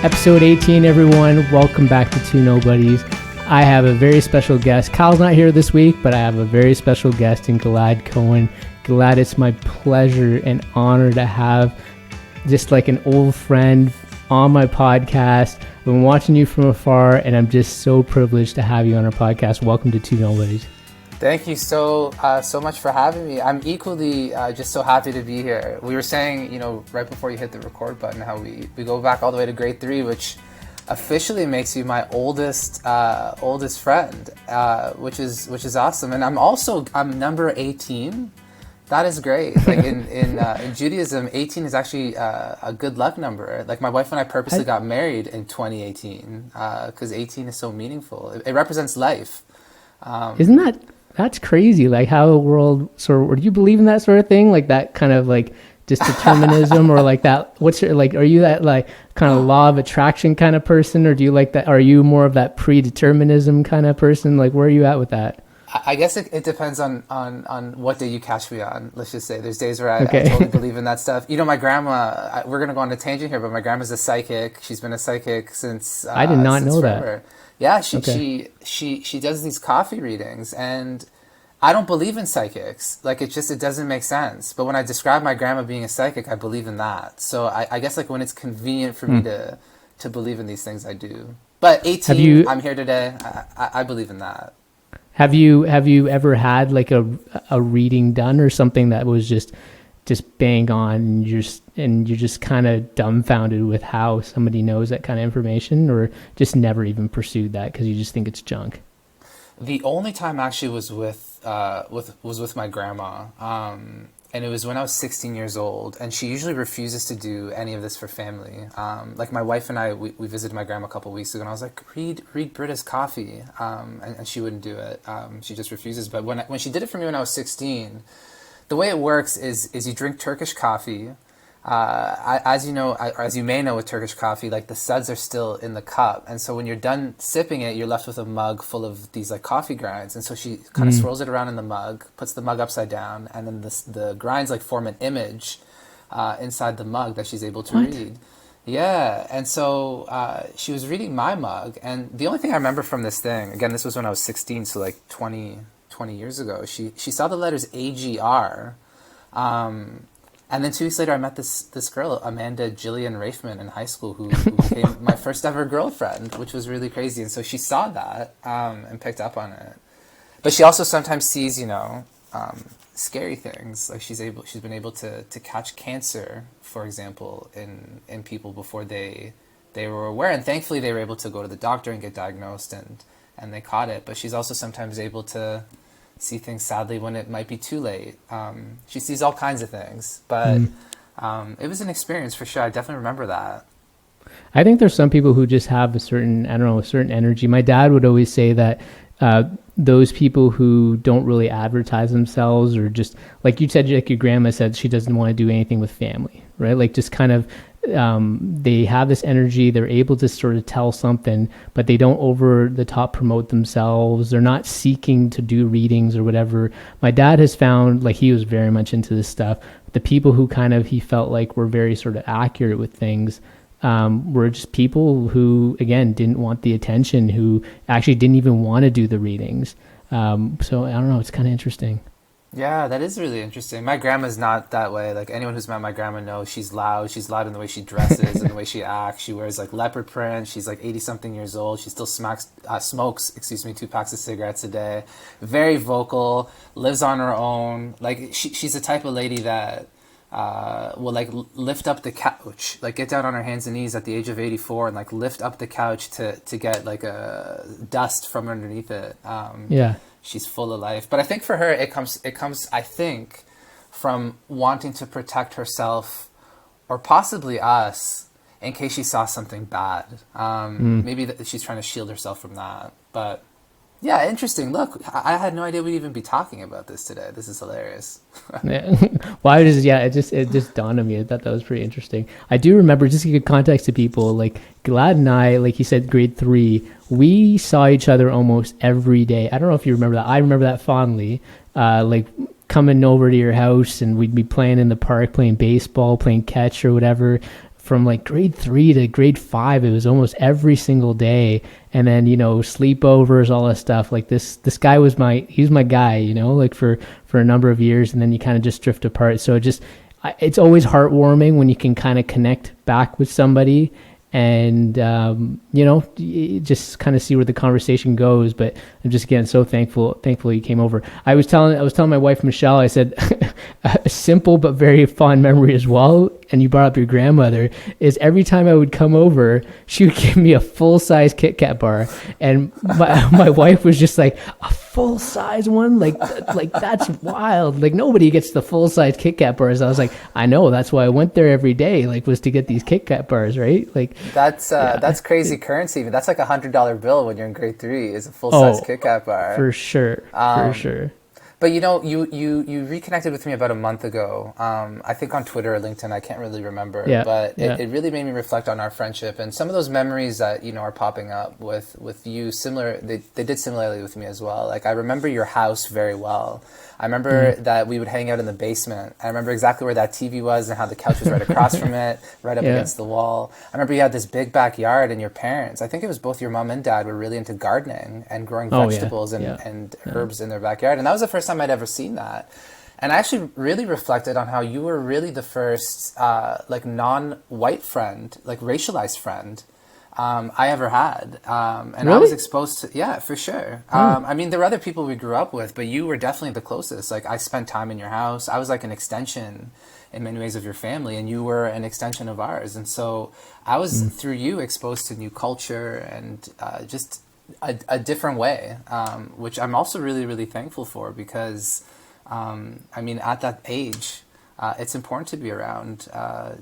Episode 18, everyone. Welcome back to Two Nobodies. I have a very special guest. Kyle's not here this week, but I have a very special guest in Gilad Cohen. Gilad, it's my pleasure and honor to have just like an old friend on my podcast. I've been watching you from afar, and I'm just so privileged to have you on our podcast. Welcome to Two Nobodies. Thank you so much for having me. I'm equally just so happy to be here. We were saying, right before you hit the record button, how we go back all the way to grade 3, which officially makes you my oldest friend, which is awesome. And I'm number 18. That is great. Like in Judaism, 18 is actually a good luck number. Like my wife and I purposely got married in 2018 because 18 is so meaningful. It represents life. That's crazy, like how the world sort of, do you believe in that sort of thing? Like that kind of like just determinism or like that, are you that like kind of law of attraction kind of person, or do you like that, are you more of that predeterminism kind of person? Like where are you at with that? I guess it depends on what day you catch me on. Let's just say there's days where I totally believe in that stuff. My grandma, we're going to go on a tangent here, but my grandma's a psychic. She's been a psychic since I did not know forever. That. Yeah, she does these coffee readings, and I don't believe in psychics. Like it doesn't make sense. But when I describe my grandma being a psychic, I believe in that. So I guess like when it's convenient for me to believe in these things, I do. But 18, I'm here today. I believe in that. Have you ever had like a reading done or something that was just bang on, and you're just kind of dumbfounded with how somebody knows that kind of information, or just never even pursued that because you just think it's junk? The only time actually was with my grandma, and it was when I was 16 years old, and she usually refuses to do any of this for family. Like my wife and I, we visited my grandma a couple of weeks ago, and I was like, read Britta's coffee, and she wouldn't do it. She just refuses. But when she did it for me when I was 16, the way it works is you drink Turkish coffee. As you may know with Turkish coffee, like the suds are still in the cup, and so when you're done sipping it, you're left with a mug full of these like coffee grinds. And so she kind of swirls it around in the mug, puts the mug upside down, and then the grinds like form an image inside the mug that she's able to read. Yeah, and so she was reading my mug, and the only thing I remember from this thing, again, this was when I was 16, so like 20 years ago, she saw the letters AGR. And then 2 weeks later, I met this girl, Amanda Jillian Rafeman, in high school, who became my first ever girlfriend, which was really crazy. And so she saw that and picked up on it. But she also sometimes sees, scary things. Like she's been able to catch cancer, for example, in people before they were aware. And thankfully, they were able to go to the doctor and get diagnosed, and they caught it. But she's also sometimes able to see things, sadly, when it might be too late. She sees all kinds of things, but it was an experience for sure. I definitely remember that. I think there's some people who just have a certain energy. My dad would always say that those people who don't really advertise themselves, or just like you said, like your grandma said, she doesn't want to do anything with family, right? Like just kind of they have this energy, they're able to sort of tell something, but they don't over the top promote themselves. They're not seeking to do readings or whatever. My dad has found, like he was very much into this stuff, the people who kind of he felt like were very sort of accurate with things were just people who, again, didn't want the attention, who actually didn't even want to do the readings. So I don't know, it's kind of interesting. Yeah, that is really interesting. My grandma's not that way. Like anyone who's met my grandma knows she's loud. She's loud in the way she dresses and the way she acts. She wears like leopard print. She's like 80 something years old. She still smokes 2 packs of cigarettes a day. Very vocal, lives on her own. Like she's the type of lady that will like lift up the couch, like get down on her hands and knees at the age of 84 and like lift up the couch to get like a dust from underneath it. Yeah. She's full of life. But I think for her, it comes, I think, from wanting to protect herself, or possibly us, in case she saw something bad. Maybe she's trying to shield herself from that. But Yeah, interesting. Look, I had no idea we'd even be talking about this today. This is hilarious. Yeah. Why does yeah? It just dawned on me. I thought that was pretty interesting. I do remember, just to give context to people, like Gilad and I, like you said, grade 3, we saw each other almost every day. I don't know if you remember that. I remember that fondly. Like coming over to your house, and we'd be playing in the park, playing baseball, playing catch or whatever. From like grade 3 to grade 5, it was almost every single day. And then, sleepovers, all that stuff. Like this guy he was my guy, like for a number of years, and then you kind of just drift apart. So it's always heartwarming when you can kind of connect back with somebody, and you just kind of see where the conversation goes. But I'm just, again, so thankful you came over. I was telling my wife Michelle, I said a simple but very fond memory as well, and you brought up your grandmother, is every time I would come over, she would give me a full-size Kit Kat bar, and my wife was just like, a full-size one? Like that's wild. Like, nobody gets the full-size Kit Kat bars. I was like, I know, that's why I went there every day, like, was to get these Kit Kat bars, right? Like, That's crazy currency. That's like $100 bill when you're in grade 3, is a full-size Kit Kat bar. For sure. For sure. But you reconnected with me about a month ago. I think on Twitter or LinkedIn, I can't really remember. Yeah, But yeah. it really made me reflect on our friendship and some of those memories that are popping up with you. Similar, they did similarly with me as well. Like, I remember your house very well. I remember that we would hang out in the basement. I remember exactly where that TV was and how the couch was right across from it, right up Yeah. against the wall. I remember you had this big backyard, and your parents, I think it was both your mom and dad, were really into gardening and growing Oh, yeah. vegetables Yeah. and herbs in their backyard. And that was the first time I'd ever seen that. And I actually really reflected on how you were really the first like non-white friend, like racialized friend I ever had. And I Really? was exposed to, yeah, for sure. I mean, there were other people we grew up with, but you were definitely the closest. Like, I spent time in your house. I was like an extension in many ways of your family, and you were an extension of ours. And so I was, through you, exposed to new culture and just a different way, which I'm also really, really thankful for, because, I mean, at that age, it's important to be around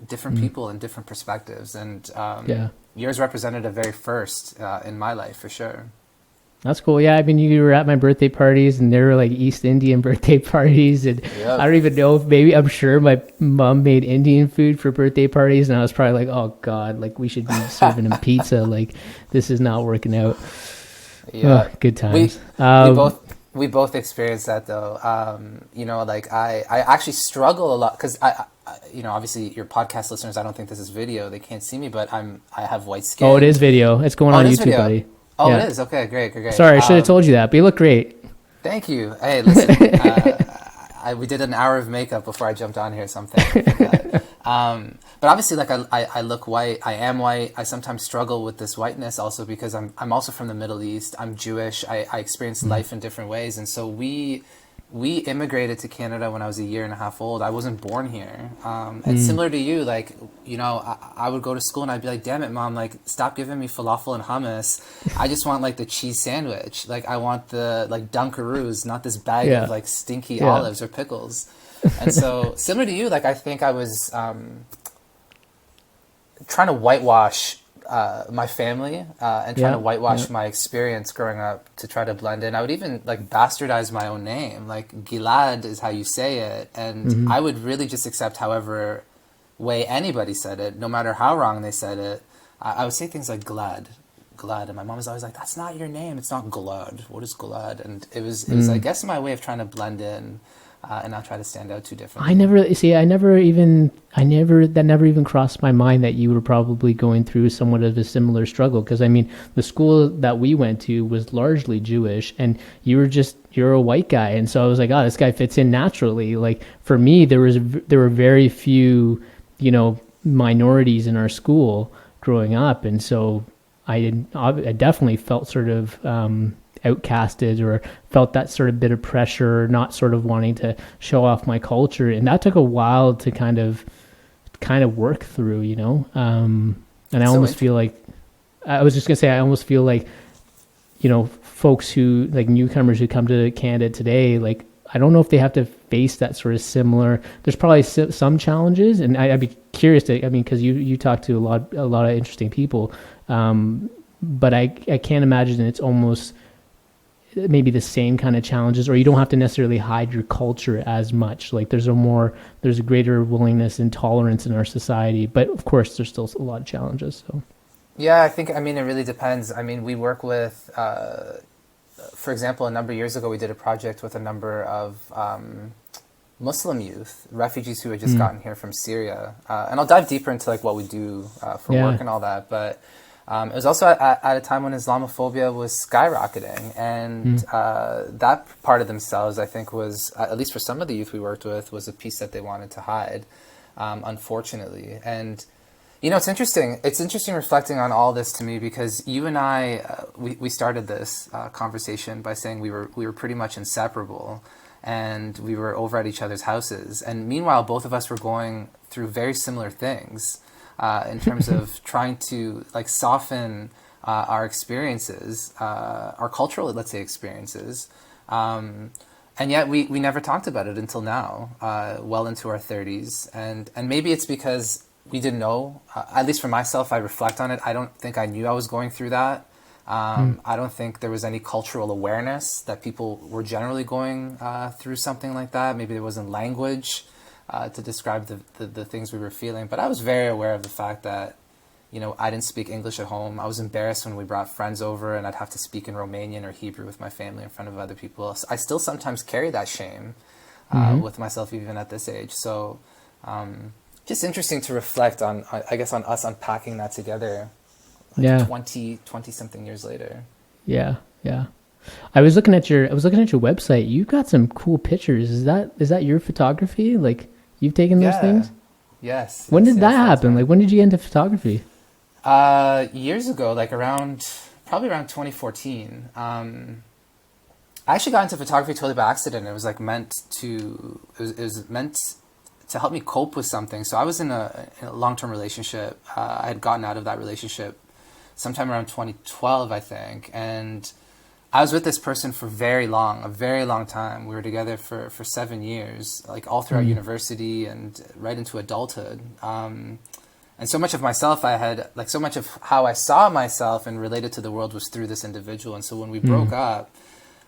different people and different perspectives. And Yeah. yours represented a very first in my life, for sure. That's cool. Yeah, I mean, you were at my birthday parties, and they were like East Indian birthday parties, and Yep. I don't even know if maybe, I'm sure my mom made Indian food for birthday parties, and I was probably like, oh God, like, we should be serving them pizza. Like, this is not working out. Yeah, Oh, good we times. we both experienced that, though. Like, I actually struggle a lot because obviously your podcast listeners, I don't think this is video, they can't see me, but I have white skin. Oh, it is video. It's going on it is YouTube, video. buddy. Oh, Yeah. it is. Okay, great. Sorry, I should have told you that, but you look great. Thank you. Hey, listen, we did an hour of makeup before I jumped on here, so I'm thankful for that. But obviously, like, I look white. I am white. I sometimes struggle with this whiteness also because I'm also from the Middle East. I'm Jewish. I experience life in different ways, and so we immigrated to Canada when I was a year and a half old. I wasn't born here. And similar to you, like, I would go to school and I'd be like, damn it, Mom, like, stop giving me falafel and hummus. I just want, like, the cheese sandwich. Like, I want the, like, Dunkaroos, not this bag Yeah. of, like, stinky Yeah. olives or pickles. And so, similar to you, like, I think I was trying to whitewash my family and trying to whitewash my experience growing up to try to blend in. I would even, like, bastardize my own name. Like, Gilad is how you say it. And I would really just accept however way anybody said it, no matter how wrong they said it. I would say things like Glad. And my mom was always like, that's not your name. It's not Gilad. What is Gilad? And it was, I guess, my way of trying to blend in and not try to stand out too differently. That never even crossed my mind that you were probably going through somewhat of a similar struggle. Because, I mean, the school that we went to was largely Jewish, and you're a white guy. And so I was like, oh, this guy fits in naturally. Like, for me, there were very few, minorities in our school growing up. And so I definitely felt sort of, outcasted, or felt that sort of bit of pressure, not sort of wanting to show off my culture, and that took a while to kind of work through, and I almost feel like, I was just gonna say, I almost feel like, folks who, like, newcomers who come to Canada today, like, I don't know if they have to face that sort of similar, there's probably some challenges, and I'd be curious to, I mean, because you talk to a lot of interesting people, but I can't imagine maybe the same kind of challenges, or you don't have to necessarily hide your culture as much. Like there's a greater willingness and tolerance in our society, but of course there's still a lot of challenges. So Yeah, I mean, it really depends. I mean, we work with, for example, a number of years ago, we did a project with a number of Muslim youth, refugees who had just gotten here from Syria. And I'll dive deeper into like what we do for work and all that. But it was also at a time when Islamophobia was skyrocketing. And that part of themselves, I think, was, at least for some of the youth we worked with, was a piece that they wanted to hide, unfortunately. And you know, it's interesting. It's interesting reflecting on all this to me, because you and I, we started this conversation by saying we were pretty much inseparable, and we were over at each other's houses. And meanwhile, both of us were going through very similar things in terms of trying to like soften our experiences, our cultural, let's say, experiences. And yet we never talked about it until now, well into our 30s. And maybe it's because we didn't know, at least for myself, I reflect on it. I don't think I knew I was going through that. I don't think there was any cultural awareness that people were generally going through something like that. Maybe there wasn't language to describe the things we were feeling. But I was very aware of the fact that, you know, I didn't speak English at home. I was embarrassed when we brought friends over and I'd have to speak in Romanian or Hebrew with my family in front of other people. So I still sometimes carry that shame with myself even at this age. So just interesting to reflect on, I guess, on us unpacking that together. Like 20 something years later. Yeah. I was looking at your website. You've got some cool pictures. Is that your photography? Like you've taken those things? Yes. When did that happen? Like when did you get into photography? Years ago, like probably around 2014. I actually got into photography totally by accident. It was like meant to help me cope with something. So I was in a long-term relationship. I had gotten out of that relationship sometime around 2012, I think. And I was with this person for a very long time. We were together for 7 years, like all throughout university and right into adulthood. And so much of myself so much of how I saw myself and related to the world was through this individual. And so when we broke up,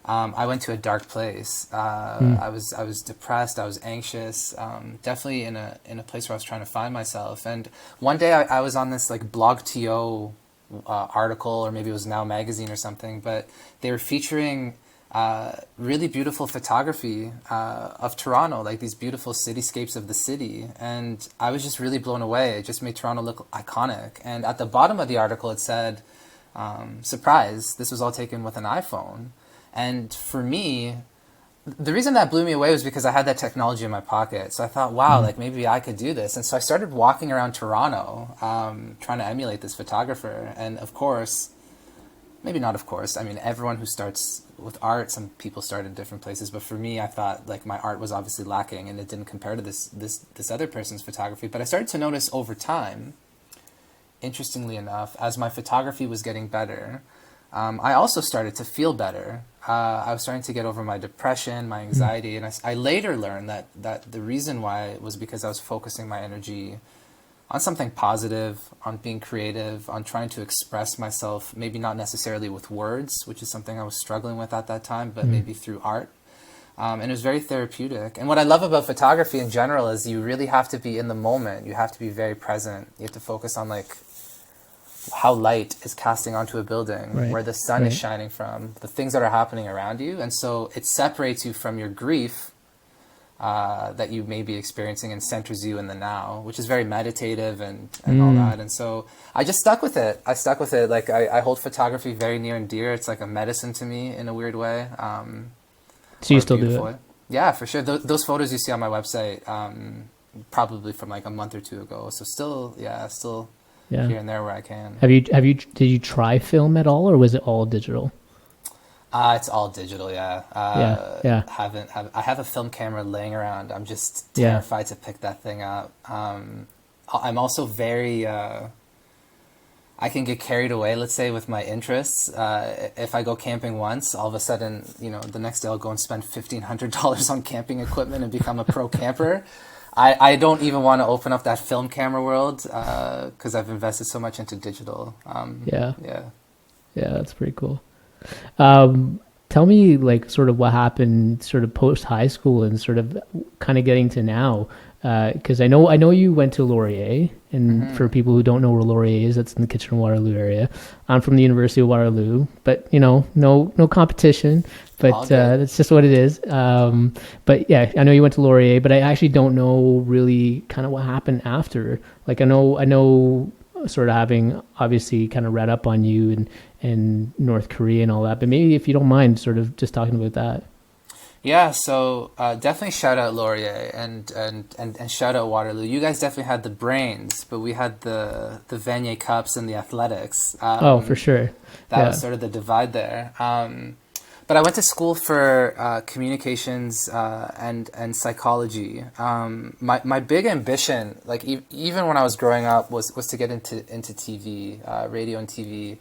I went to a dark place. I was depressed. I was anxious. Definitely in a place where I was trying to find myself. And one day I was on this like blog.to article, or maybe it was Now Magazine or something, but they were featuring really beautiful photography of Toronto, like these beautiful cityscapes of the city. And I was just really blown away. It just made Toronto look iconic. And at the bottom of the article, it said, surprise, this was all taken with an iPhone. And for me, the reason that blew me away was because I had that technology in my pocket. So I thought, wow, like maybe I could do this. And so I started walking around Toronto, trying to emulate this photographer. And of course, maybe not of course, I mean, everyone who starts with art, some people start in different places. But for me, I thought like my art was obviously lacking and it didn't compare to this other person's photography. But I started to notice over time, interestingly enough, as my photography was getting better, I also started to feel better. I was starting to get over my depression, my anxiety, and I later learned that the reason why was because I was focusing my energy on something positive, on being creative, on trying to express myself, maybe not necessarily with words, which is something I was struggling with at that time, but maybe through art. And it was very therapeutic. And what I love about photography in general is you really have to be in the moment. You have to be very present. You have to focus on like how light is casting onto a building, where the sun is shining from, the things that are happening around you. And so it separates you from your grief that you may be experiencing and centers you in the now, which is very meditative and all that. And so I just stuck with it. Like I hold photography very near and dear. It's like a medicine to me in a weird way. So you still do it? Yeah, for sure. Those photos you see on my website, probably from like a month or two ago. So still here and there where I can. Did you try film at all, or was it all digital? It's all digital, yeah. I have a film camera laying around. I'm just terrified to pick that thing up. I'm also very, I can get carried away, let's say, with my interests. If I go camping once, all of a sudden, the next day I'll go and spend $1,500 on camping equipment and become a pro camper. I don't even want to open up that film camera world because I've invested so much into digital. Yeah, that's pretty cool. Tell me like sort of what happened sort of post high school and sort of kind of getting to now. Because I know you went to Laurier, and for people who don't know where Laurier is, that's in the Kitchener-Waterloo area. I'm from the University of Waterloo, but no competition. All But good. that's just what it is. But yeah, I know you went to Laurier, but I actually don't know really kind of what happened after. Like I know sort of having obviously kind of read up on you and North Korea and all that, but maybe if you don't mind, sort of just talking about that. Yeah, so definitely shout out Laurier and shout out Waterloo. You guys definitely had the brains, but we had the Vanier Cups and the athletics. Oh, for sure. That was Yeah. sort of the divide there. But I went to school for communications and psychology. My big ambition, like even when I was growing up, was to get into TV, radio and TV.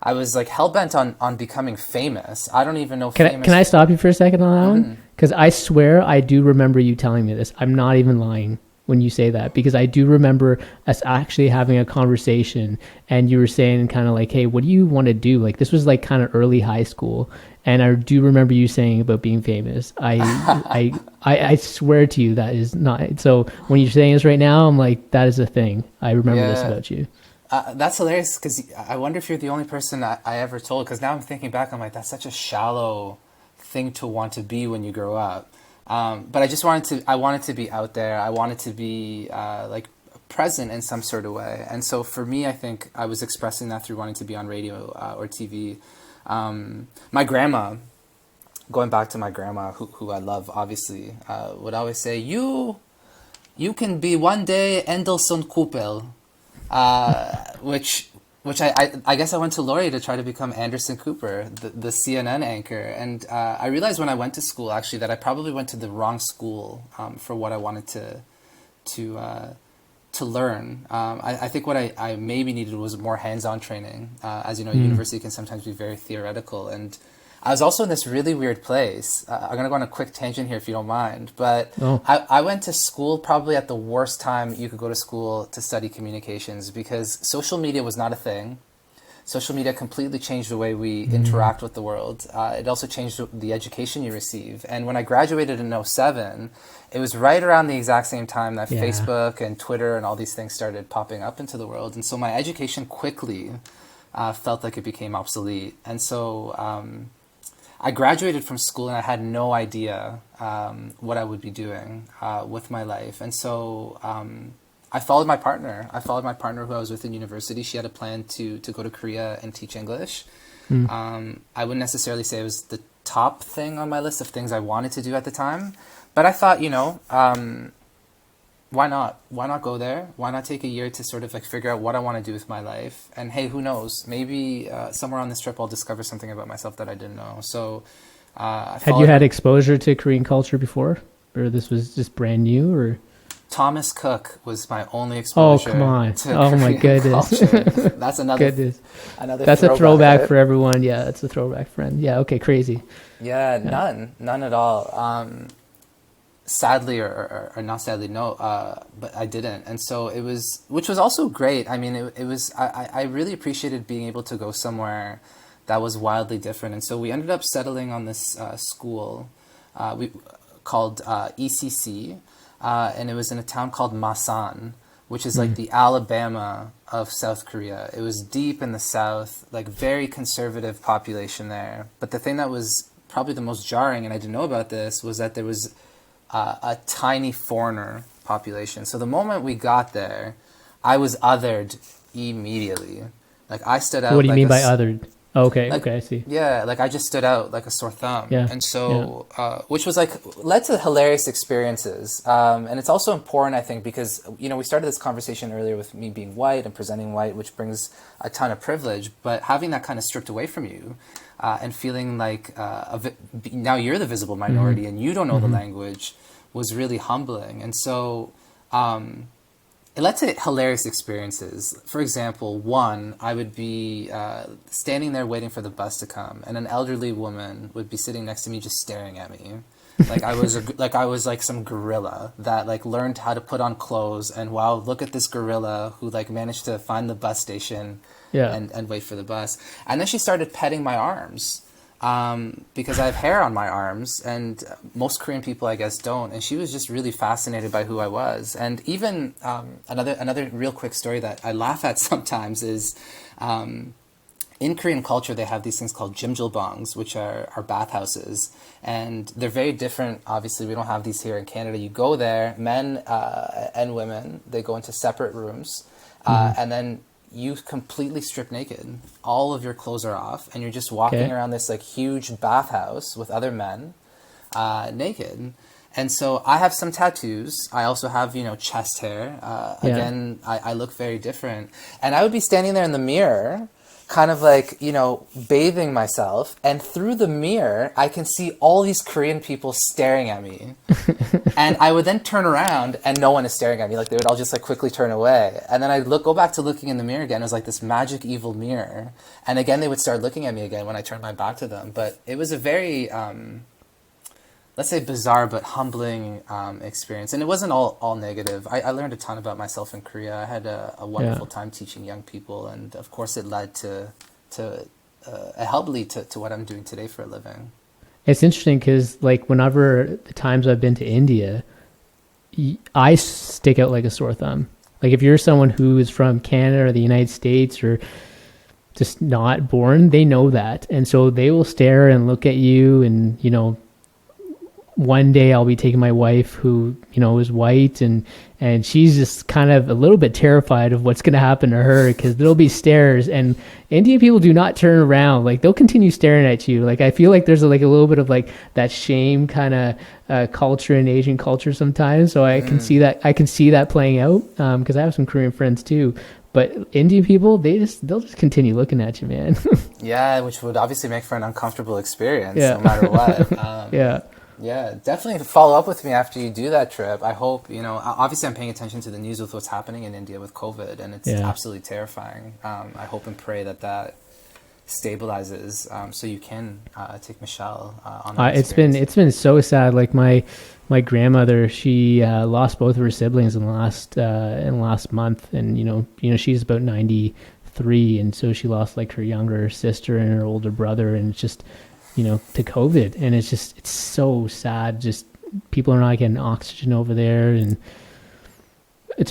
I was like hell bent on becoming famous. I don't even know Can famous. I stop you for a second on that one? Because I swear I do remember you telling me this. I'm not even lying when you say that, because I do remember us actually having a conversation, and you were saying kind of like, "Hey, what do you want to do?" Like this was like kind of early high school, and I do remember you saying about being famous. I swear to you that is not. So when you're saying this right now, I'm like, that is a thing. I remember this Yeah. about you. That's hilarious because I wonder if you're the only person I ever told. Because now I'm thinking back, I'm like, that's such a shallow thing to want to be when you grow up. But I wanted to be out there. I wanted to be like present in some sort of way. And so for me, I think I was expressing that through wanting to be on radio or TV. My grandma, going back to my grandma, who I love, obviously, would always say, you can be one day Endelson Kupel, which I guess I went to Laurier to try to become Anderson Cooper, the CNN anchor. And I realized when I went to school, actually, that I probably went to the wrong school for what I wanted to learn. I think what I maybe needed was more hands-on training. As you know, university can sometimes be very theoretical. And I was also in this really weird place. I'm going to go on a quick tangent here if you don't mind. But Oh, I went to school probably at the worst time you could go to school to study communications, because social media was not a thing. Social media completely changed the way we interact with the world. It also changed the education you receive. And when I graduated in '07, it was right around the exact same time that yeah. Facebook and Twitter and all these things started popping up into the world. And so my education quickly felt like it became obsolete. And so I graduated from school and I had no idea what I would be doing with my life. And so I followed my partner. I followed my partner who I was with in university. She had a plan to go to Korea and teach English. I wouldn't necessarily say it was the top thing on my list of things I wanted to do at the time. But I thought, why not? Why not go there? Why not take a year to sort of like figure out what I want to do with my life? And hey, who knows? Maybe somewhere on this trip I'll discover something about myself that I didn't know. So I Had you followed had exposure to Korean culture before, or this was just brand new, or? Thomas Cook was my only Oh, exposure come on. to Oh my Korean goodness. culture. That's Goodness. another That's a throwback right? for everyone. Yeah, that's a throwback friend. Yeah, okay, crazy. Yeah, Yeah. none at all. Sadly, or not sadly, no, but I didn't. And so it was, which was also great. I mean, it was, I really appreciated being able to go somewhere that was wildly different. And so we ended up settling on this school we called ECC, and it was in a town called Masan, which is like the Alabama of South Korea. It was deep in the south, like very conservative population there. But the thing that was probably the most jarring, and I didn't know about this, was that there was a tiny foreigner population. So the moment we got there, I was othered immediately. Like I stood out. What do you like mean a by s- othered? Oh, okay, like okay, I see. yeah, like I just stood out like a sore thumb. Yeah, And yeah. so which was like led to hilarious experiences. And it's also important, I think, because we started this conversation earlier with me being white and presenting white, which brings a ton of privilege, but having that kind of stripped away from you, and feeling like now you're the visible minority and you don't know the language, was really humbling. And so it led to hilarious experiences. For example, one, I would be standing there waiting for the bus to come, and an elderly woman would be sitting next to me just staring at me. Like I was like some gorilla that like learned how to put on clothes, and wow, look at this gorilla who like managed to find the bus station Yeah. and wait for the bus. And then she started petting my arms. because I have hair on my arms, and most Korean people, I guess, don't. And she was just really fascinated by who I was. And even another real quick story that I laugh at sometimes is in Korean culture, they have these things called jjimjilbangs, which are bathhouses. And they're very different. Obviously, we don't have these here in Canada. You go there, men and women, they go into separate rooms, and then you completely strip naked. All of your clothes are off, and you're just walking around this like huge bathhouse with other men, naked. And so I have some tattoos. I also have, chest hair. Again, I look very different. And I would be standing there in the mirror, kind of like, bathing myself. And through the mirror, I can see all these Korean people staring at me. And I would then turn around and no one is staring at me. Like, they would all just like quickly turn away. And then I'd go back to looking in the mirror again. It was like this magic evil mirror. And again, they would start looking at me again when I turned my back to them. But it was a very, let's say, bizarre but humbling experience. And it wasn't all negative. I learned a ton about myself in Korea. I had a wonderful time teaching young people. And of course, it led to it helped lead to what I'm doing today for a living. It's interesting because, like, whenever the times I've been to India, I stick out like a sore thumb. Like, if you're someone who is from Canada or the United States or just not born, they know that. And so they will stare and look at you. And, one day I'll be taking my wife who, is white, and she's just kind of a little bit terrified of what's going to happen to her because there'll be stares, and Indian people do not turn around. Like, they'll continue staring at you. Like, I feel like there's a little bit of like that shame kind of culture in Asian culture sometimes. So I can see that playing out because I have some Korean friends too. But Indian people, they'll just continue looking at you, man. Yeah, which would obviously make for an uncomfortable experience no matter what. Yeah, definitely follow up with me after you do that trip. I hope, obviously I'm paying attention to the news with what's happening in India with COVID, and it's absolutely terrifying. I hope and pray that stabilizes so you can take Michelle on that experience. It's been so sad. Like, my grandmother, she lost both of her siblings in the last month, and she's about 93, and so she lost like her younger sister and her older brother, and it's just to COVID. And it's so sad. Just people are not getting oxygen over there, and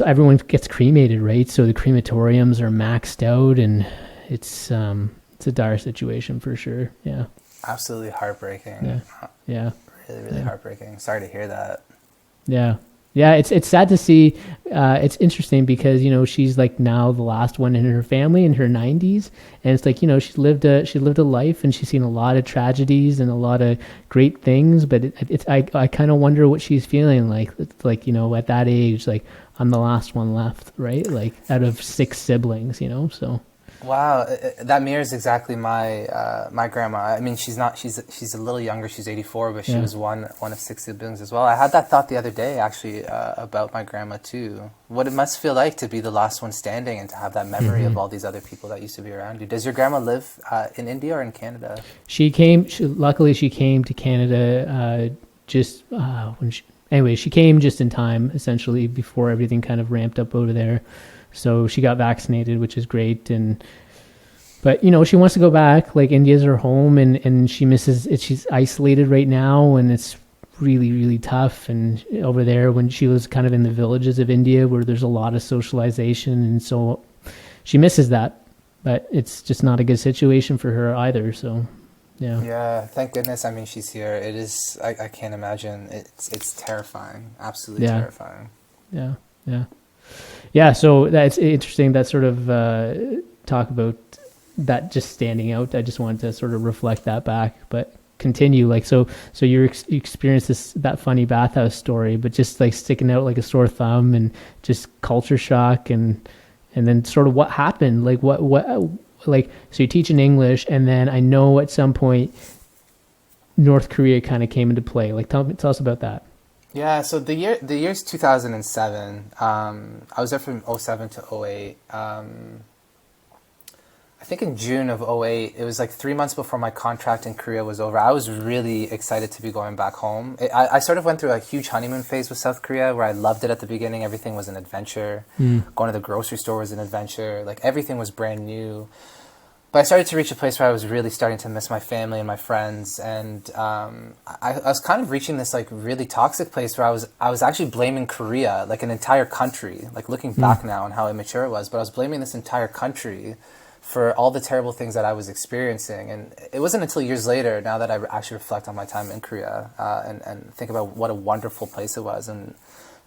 everyone gets cremated, right? So the crematoriums are maxed out, and it's a dire situation for sure. Yeah. Absolutely heartbreaking. Yeah. Really, really heartbreaking. Sorry to hear that. Yeah. Yeah, it's sad to see. It's interesting because she's like now the last one in her family in her 90s, and it's like she lived a life, and she's seen a lot of tragedies and a lot of great things. But I kind of wonder what she's feeling like. It's like at that age, like I'm the last one left, right? Like out of 6 siblings, so. Wow, that mirrors exactly my grandma. I mean, she's a little younger. She's 84, but she was one of 6 siblings as well. I had that thought the other day, actually, about my grandma too. What it must feel like to be the last one standing and to have that memory of all these other people that used to be around you. Does your grandma live in India or in Canada? Luckily she came to Canada she came just in time, essentially, before everything kind of ramped up over there. So she got vaccinated, which is great. But she wants to go back. Like, India's her home, and she misses it. She's isolated right now, and it's really, really tough. And over there, when she was kind of in the villages of India where there's a lot of socialization, and so she misses that. But it's just not a good situation for her either. So, yeah. Yeah, thank goodness. I mean, she's here. It is. I can't imagine. It's terrifying. Absolutely terrifying. Yeah. Yeah. Yeah, so that's interesting. That sort of talk about that just standing out. I just wanted to sort of reflect that back, but continue. Like, so you experienced that funny bathhouse story, but just like sticking out like a sore thumb, and just culture shock, and then sort of what happened. Like like, so you're teaching English, and then I know at some point North Korea kind of came into play. Like, tell us about that. Yeah, so the year's 2007. I was there from 07 to 08. I think in June of 08, it was like 3 months before my contract in Korea was over. I was really excited to be going back home. I sort of went through a huge honeymoon phase with South Korea where I loved it at the beginning. Everything was an adventure. Going to the grocery store was an adventure. Like, everything was brand new. but I started to reach a place where I was really starting to miss my family and my friends, and I was kind of reaching this like really toxic place where I was actually blaming Korea, like an entire country, like looking back now on how immature it was, but I was blaming this entire country for all the terrible things that I was experiencing. And it wasn't until years later, now that I actually reflect on my time in Korea and think about what a wonderful place it was, and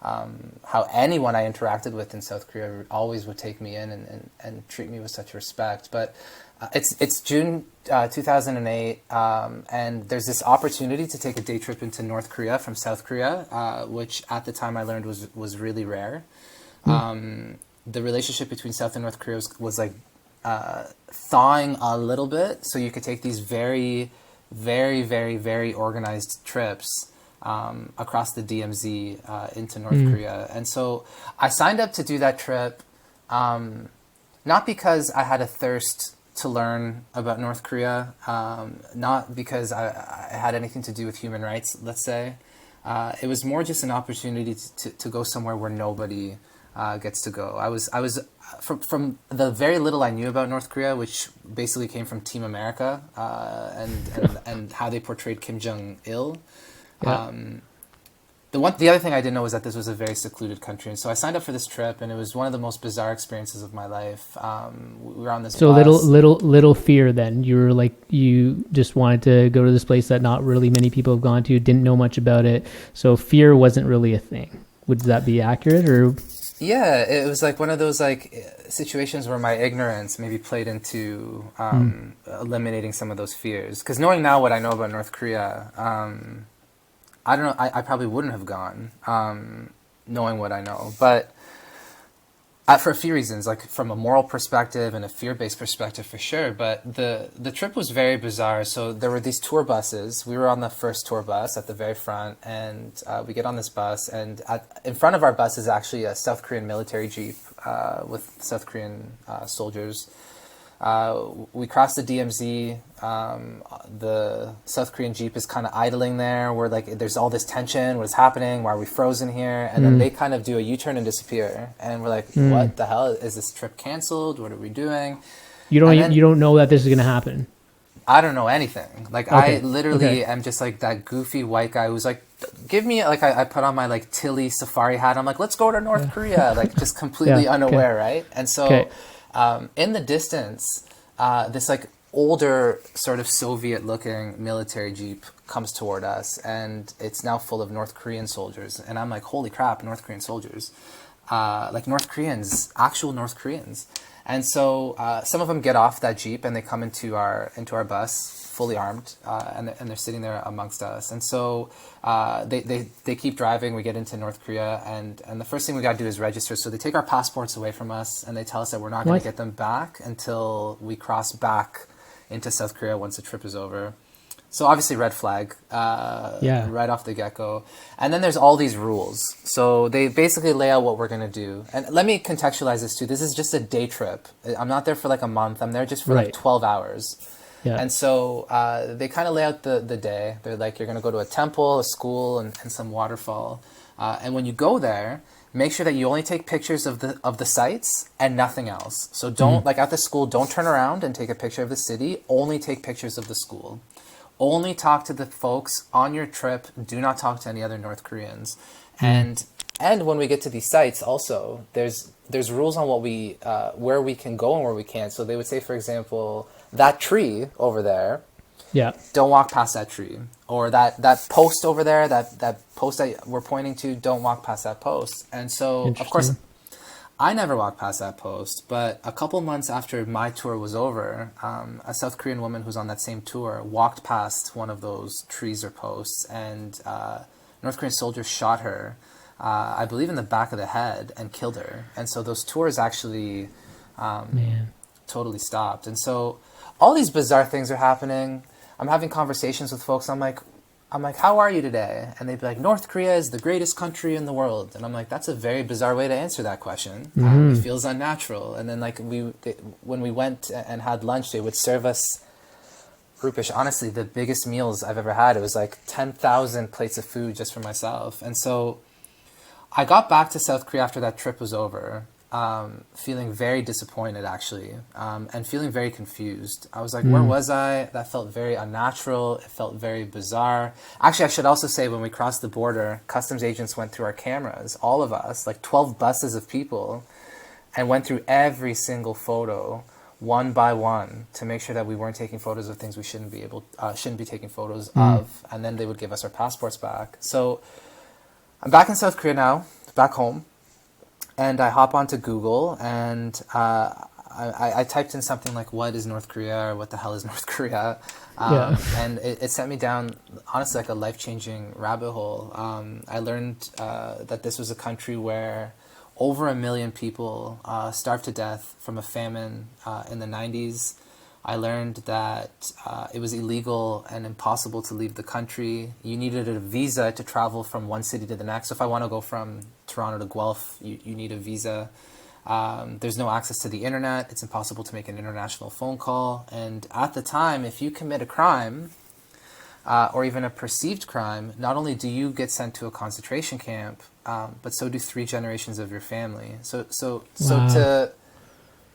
how anyone I interacted with in South Korea always would take me in and treat me with such respect. But it's June 2008, and there's this opportunity to take a day trip into North Korea from South Korea, which at the time I learned was really rare. The relationship between South and North Korea was like thawing a little bit, so you could take these very, very, very, very organized trips across the DMZ into North Korea. And so I signed up to do that trip, not because I had a thirst to learn about North Korea, not because I had anything to do with human rights, let's say. It was more just an opportunity to go somewhere where nobody gets to go. I was from the very little I knew about North Korea, which basically came from Team America and how they portrayed Kim Jong-il. Yeah. The other thing I didn't know was that this was a very secluded country, and so I signed up for this trip, and it was one of the most bizarre experiences of my life. We were on this So bus. little fear then. You were like, you just wanted to go to this place that not really many people have gone to, didn't know much about it. So fear wasn't really a thing. Would that be accurate, or? Yeah, it was like one of those like situations where my ignorance maybe played into eliminating some of those fears. Because knowing now what I know about North Korea, I don't know, I probably wouldn't have gone, knowing what I know. But for a few reasons, like from a moral perspective and a fear-based perspective for sure. But the trip was very bizarre. So there were these tour buses. We were on the first tour bus at the very front, and we get on this bus, and in front of our bus is actually a South Korean military jeep with South Korean soldiers. We crossed the DMZ. The South Korean jeep is kind of idling there. We're like, there's all this tension. What's happening? Why are we frozen here? And then they kind of do a U-turn and disappear. And we're like, what the hell? Is this trip canceled? What are we doing? You don't know that this is going to happen. I don't know anything. Like, Okay. I literally am just like that goofy white guy who's like, give me, like, I put on my like Tilly safari hat. I'm like, let's go to North Korea. Like, just completely unaware, right? And so in the distance, this like older sort of Soviet looking military jeep comes toward us, and it's now full of North Korean soldiers. And I'm like, holy crap, North Korean soldiers. Like North Koreans, actual North Koreans. And so some of them get off that jeep and they come into our bus fully armed, and they're sitting there amongst us. And so they keep driving. We get into North Korea, and the first thing we got to do is register. So they take our passports away from us, and they tell us that we're not going to get them back until we cross back into South Korea once the trip is over. So obviously red flag, right off the get-go. And then there's all these rules. So they basically lay out what we're going to do. And let me contextualize this too. This is just a day trip. I'm not there for like a month. I'm there just for like 12 hours. Yeah. And so they kind of lay out the day. They're like, you're going to go to a temple, a school, and some waterfall. And when you go there, make sure that you only take pictures of the sites and nothing else. So don't, like at the school, don't turn around and take a picture of the city. Only take pictures of the school. Only talk to the folks on your trip. Do not talk to any other North Koreans. And when we get to these sites, also there's rules on what we where we can go and where we can't. So they would say, for example, that tree over there. Yeah. Don't walk past that tree. Or that post over there, that post that we're pointing to. Don't walk past that post. And so, of course, I never walked past that post, but a couple months after my tour was over, a South Korean woman who's on that same tour walked past one of those trees or posts, and North Korean soldiers shot her, I believe in the back of the head, and killed her. And so those tours actually totally stopped. And so all these bizarre things are happening. I'm having conversations with folks. I'm like, how are you today? And they'd be like, North Korea is the greatest country in the world. And I'm like, that's a very bizarre way to answer that question. It feels unnatural. And then like when we went and had lunch, they would serve us, Rupesh, honestly, the biggest meals I've ever had. It was like 10,000 plates of food just for myself. And so I got back to South Korea after that trip was over. feeling very disappointed, actually, and feeling very confused. I was like, where was I? That felt very unnatural. It felt very bizarre. Actually, I should also say, when we crossed the border, customs agents went through our cameras, all of us, like 12 buses of people, and went through every single photo one by one to make sure that we weren't taking photos of things we shouldn't be taking photos of, and then they would give us our passports back. So I'm back in South Korea now, back home, and I hop onto Google, and I typed in something like, what is North Korea, or what the hell is North Korea? And it sent me down, honestly, like a life-changing rabbit hole. I learned that this was a country where over 1 million people starved to death from a famine in the 90s. I learned that it was illegal and impossible to leave the country. You needed a visa to travel from one city to the next. So if I want to go from Toronto to Guelph, you need a visa. There's no access to the internet. It's impossible to make an international phone call. And at the time, if you commit a crime, or even a perceived crime, not only do you get sent to a concentration camp, but so do 3 generations of your family. So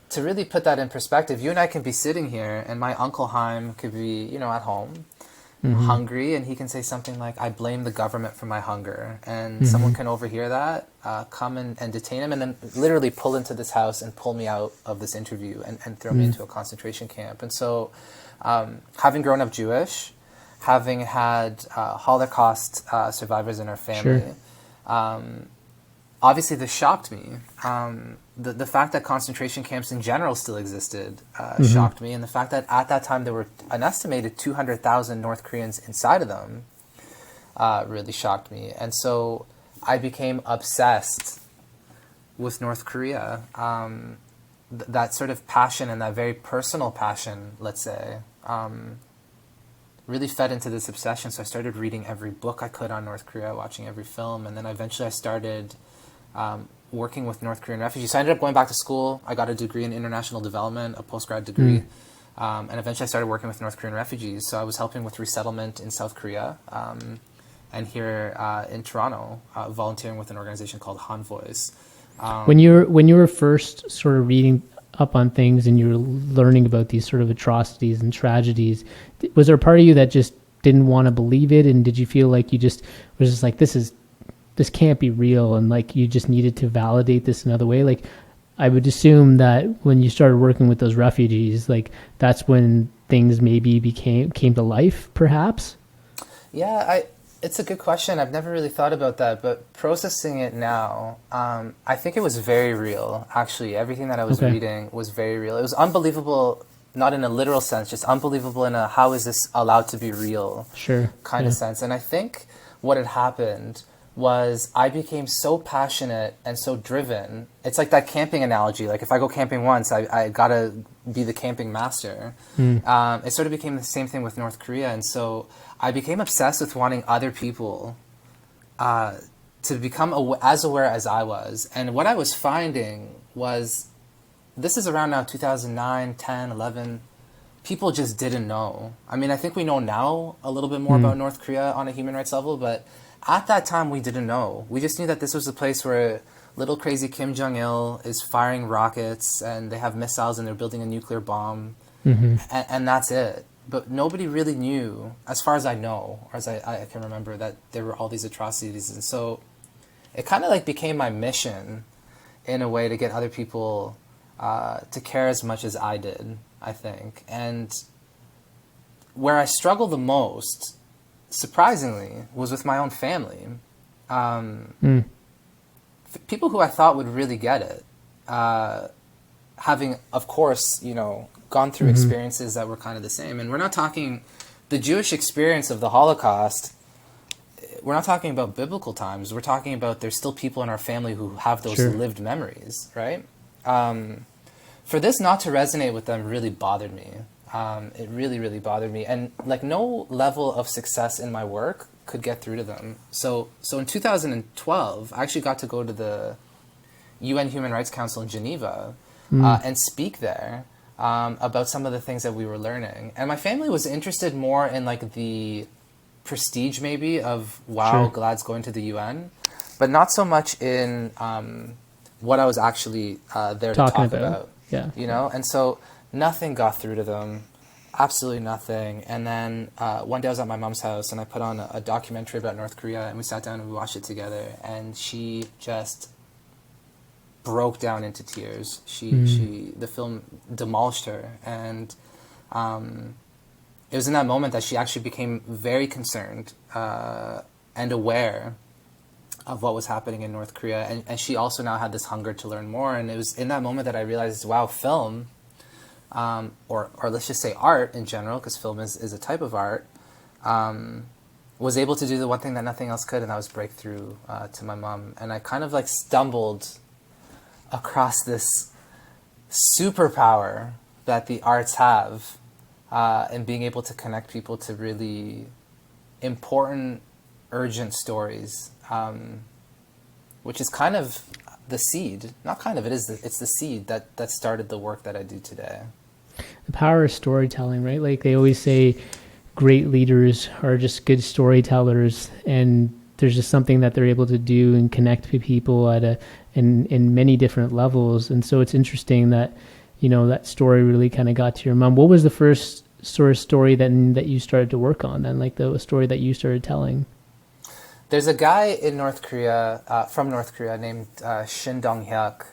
to really put that in perspective, you and I can be sitting here, and my Uncle Haim could be, at home, hungry, and he can say something like, I blame the government for my hunger. And someone can overhear that, come and detain him, and then literally pull into this house and pull me out of this interview and throw me into a concentration camp. And so having grown up Jewish, having had Holocaust survivors in our family, obviously this shocked me. The fact that concentration camps in general still existed shocked me, and the fact that at that time there were an estimated 200,000 North Koreans inside of them really shocked me. And so I became obsessed with North Korea. That sort of passion, and that very personal passion, let's say, really fed into this obsession. So I started reading every book I could on North Korea, watching every film, and then eventually I started working with North Korean refugees. So I ended up going back to school. I got a degree in international development, a postgrad degree, and eventually I started working with North Korean refugees. So I was helping with resettlement in South Korea, and here in Toronto, volunteering with an organization called Han Voice. When you were first sort of reading up on things and you were learning about these sort of atrocities and tragedies, was there a part of you that just didn't want to believe it? And did you feel like you just was just like, this can't be real, and like you just needed to validate this another way? Like, I would assume that when you started working with those refugees, like that's when things maybe came to life, perhaps? Yeah, it's a good question. I've never really thought about that, but processing it now, I think it was very real, actually. Everything that I was reading was very real. It was unbelievable, not in a literal sense, just unbelievable in a how is this allowed to be real kind of sense. And I think what had happened was I became so passionate and so driven. It's like that camping analogy. Like if I go camping once, I gotta be the camping master. It sort of became the same thing with North Korea. And so I became obsessed with wanting other people to become as aware as I was. And what I was finding was, this is around now 2009, 10, 11, people just didn't know. I mean, I think we know now a little bit more about North Korea on a human rights level, but at that time we didn't know. We just knew that this was a place where little crazy Kim Jong-il is firing rockets, and they have missiles, and they're building a nuclear bomb, and that's it. But nobody really knew, as far as I know, or as I can remember, that there were all these atrocities. And so it kind of like became my mission, in a way, to get other people to care as much as I did, I think. And where I struggled the most, surprisingly, was with my own family. People who I thought would really get it, having, of course, gone through experiences that were kind of the same. And we're not talking the Jewish experience of the Holocaust. We're not talking about biblical times. We're talking about there's still people in our family who have those lived memories, right? For this not to resonate with them really bothered me. It really, really bothered me. And like no level of success in my work could get through to them. So in 2012, I actually got to go to the UN Human Rights Council in Geneva and speak there about some of the things that we were learning. And my family was interested more in like the prestige maybe of, wow, Gilad's going to the UN, but not so much in what I was actually there to Talking talk about. Yeah. You know, and so nothing got through to them, absolutely nothing. And then one day I was at my mom's house and I put on a documentary about North Korea, and we sat down and we watched it together, and she just broke down into tears. The film demolished her, and it was in that moment that she actually became very concerned and aware of what was happening in North Korea, and she also now had this hunger to learn more. And it was in that moment that I realized, wow, film, or let's just say art in general, because film is a type of art, was able to do the one thing that nothing else could, and that was break through to my mom. And I kind of like stumbled across this superpower that the arts have in being able to connect people to really important, urgent stories, which is kind of the seed. Not kind of, it's the seed that started the work that I do today. The power of storytelling, right? Like they always say, great leaders are just good storytellers, and there's just something that they're able to do and connect people in many different levels. And so it's interesting that, you know, that story really kind of got to your mom. What was the first sort of story that you started to work on then, like the story that you started telling? There's a guy in North Korea, from North Korea, named Shin Dong-hyuk.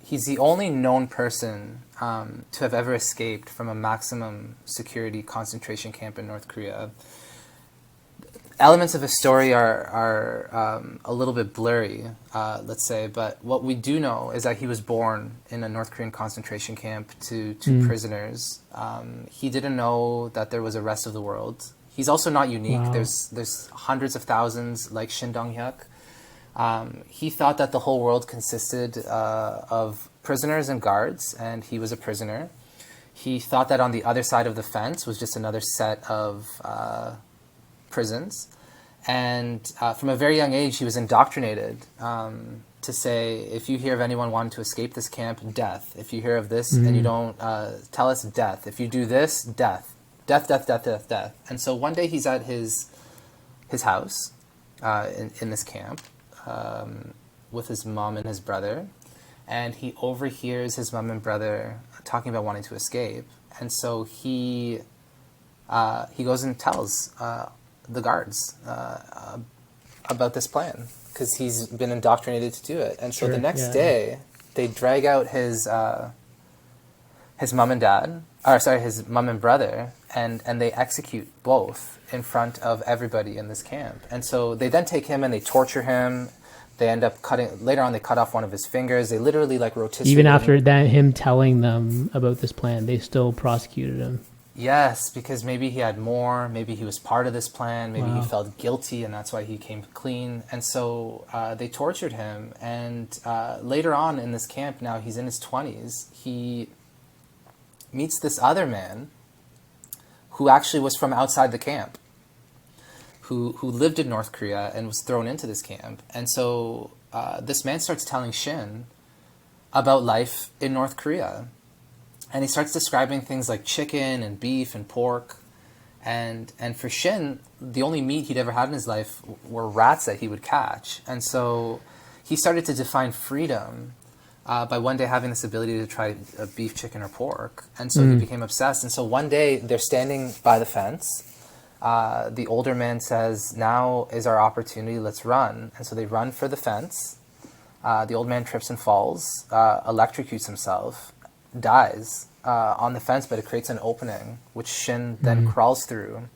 He's the only known person to have ever escaped from a maximum security concentration camp in North Korea. Elements of his story are a little bit blurry, let's say, but what we do know is that he was born in a North Korean concentration camp to prisoners. He didn't know that there was a rest of the world. He's also not unique. Wow. There's hundreds of thousands like Shin Dong-hyuk. He thought that the whole world consisted of prisoners and guards, and he was a prisoner. He thought that on the other side of the fence was just another set of prisons. And from a very young age, he was indoctrinated to say, if you hear of anyone wanting to escape this camp, death. If you hear of this and you don't tell us, death. If you do this, death. Death, death, death, death, death. And so one day he's at his house in this camp with his mom and his brother, and he overhears his mom and brother talking about wanting to escape. And so he goes and tells the guards about this plan, because he's been indoctrinated to do it. And so the next day, they drag out his mom and dad, his mom and brother, and they execute both in front of everybody in this camp. And so they then take him and they torture him. They end up later on they cut off one of his fingers. They literally like rotisserie Even after that, him telling them about this plan, they still prosecuted him. Yes, because maybe he had more, maybe he was part of this plan, maybe he felt guilty and that's why he came clean. And so they tortured him, and later on in this camp, now he's in his 20s, he meets this other man who actually was from outside the camp, who lived in North Korea and was thrown into this camp. And so this man starts telling Shin about life in North Korea. And he starts describing things like chicken and beef and pork. And for Shin, the only meat he'd ever had in his life were rats that he would catch. And so he started to define freedom by one day having this ability to try beef, chicken, or pork. And so he became obsessed. And so one day they're standing by the fence. The older man says, now is our opportunity, let's run. And so they run for the fence. The old man trips and falls, electrocutes himself, dies on the fence, but it creates an opening, which Shin then crawls through.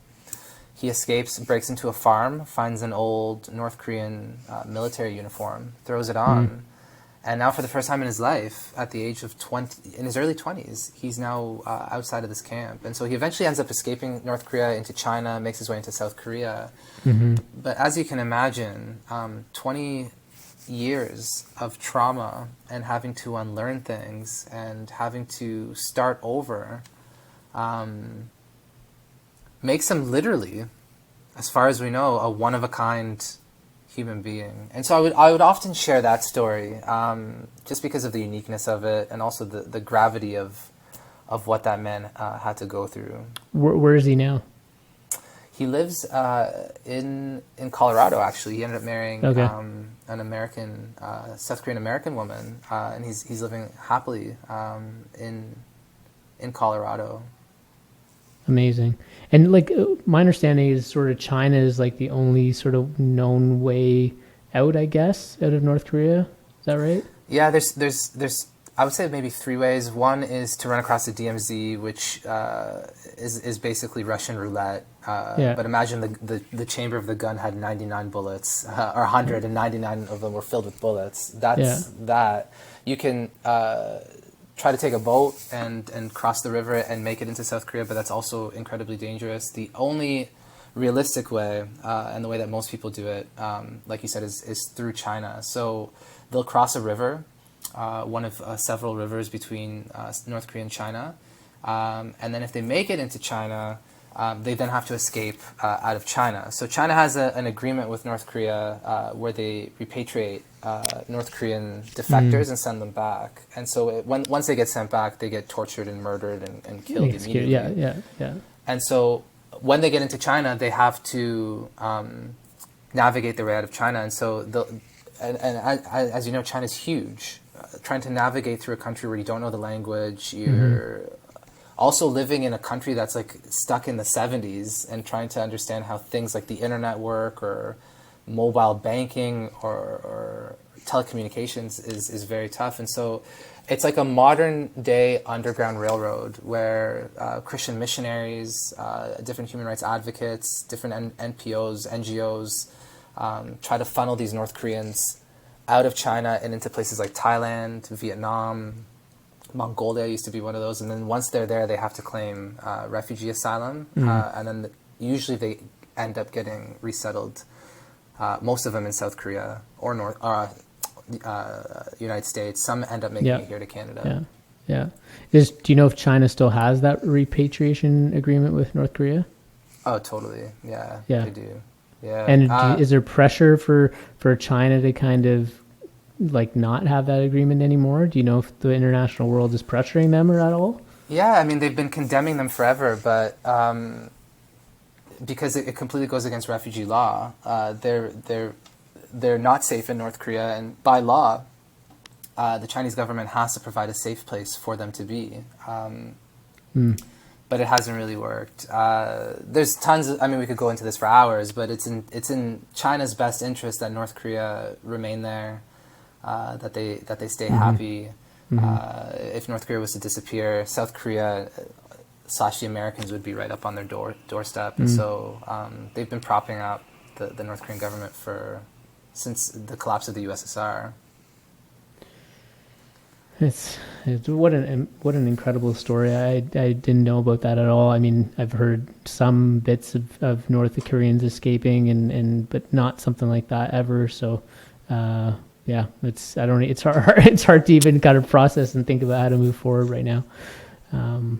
He escapes, breaks into a farm, finds an old North Korean military uniform, throws it on. And now for the first time in his life, at the age of 20, in his early 20s, he's now outside of this camp. And so he eventually ends up escaping North Korea into China, makes his way into South Korea. But as you can imagine, 20 years of trauma and having to unlearn things and having to start over makes him literally, as far as we know, a one-of-a-kind human being. And so I would often share that story just because of the uniqueness of it and also the gravity of what that man had to go through. Where is he now? He lives in Colorado. Actually, he ended up marrying Okay. an American South Korean American woman, and he's living happily in Colorado. Amazing. And like my understanding is sort of China is like the only sort of known way out, I guess, out of North Korea. Is that right? Yeah, there's I would say maybe three ways. One is to run across the DMZ, which is basically Russian roulette. Yeah. But imagine the chamber of the gun had 99 bullets, or 100, and 99 of them were filled with bullets. That's that. You can try to take a boat and cross the river and make it into South Korea, but that's also incredibly dangerous. The only realistic way, and the way that most people do it, like you said, is through China. So they'll cross a river, one of several rivers between North Korea and China. And then if they make it into China, they then have to escape out of China. So China has an agreement with North Korea where they repatriate North Korean defectors and send them back. And so once they get sent back, they get tortured and murdered and killed immediately. Yeah. And so when they get into China, they have to navigate their way out of China. And so as you know, China's huge. Trying to navigate through a country where you don't know the language, you're also living in a country that's like stuck in the 70s and trying to understand how things like the internet work or mobile banking or telecommunications is very tough. And so it's like a modern day underground railroad where Christian missionaries, different human rights advocates, different NPOs, NGOs try to funnel these North Koreans out of China and into places like Thailand, Vietnam, Mongolia used to be one of those. And then once they're there, they have to claim refugee asylum. And then usually they end up getting resettled, most of them in South Korea or United States. Some end up making it here to Canada. Yeah. Do you know if China still has that repatriation agreement with North Korea? Oh, totally. Yeah. They do. Yeah. And is there pressure for China to kind of like not have that agreement anymore? Do you know if the international world is pressuring them or at all? Yeah, I mean, they've been condemning them forever, but because it completely goes against refugee law, they're not safe in North Korea, and by law, the Chinese government has to provide a safe place for them to be. But it hasn't really worked. There's tons of, I mean, we could go into this for hours, but it's in China's best interest that North Korea remain there, that they stay happy. If North Korea was to disappear, South Korea / the Americans would be right up on their doorstep. And so they've been propping up the North Korean government since the collapse of the USSR. It's what an incredible story. I didn't know about that at all. I mean, I've heard some bits of North Koreans escaping but not something like that ever. So it's hard to even kind of process and think about how to move forward right now. I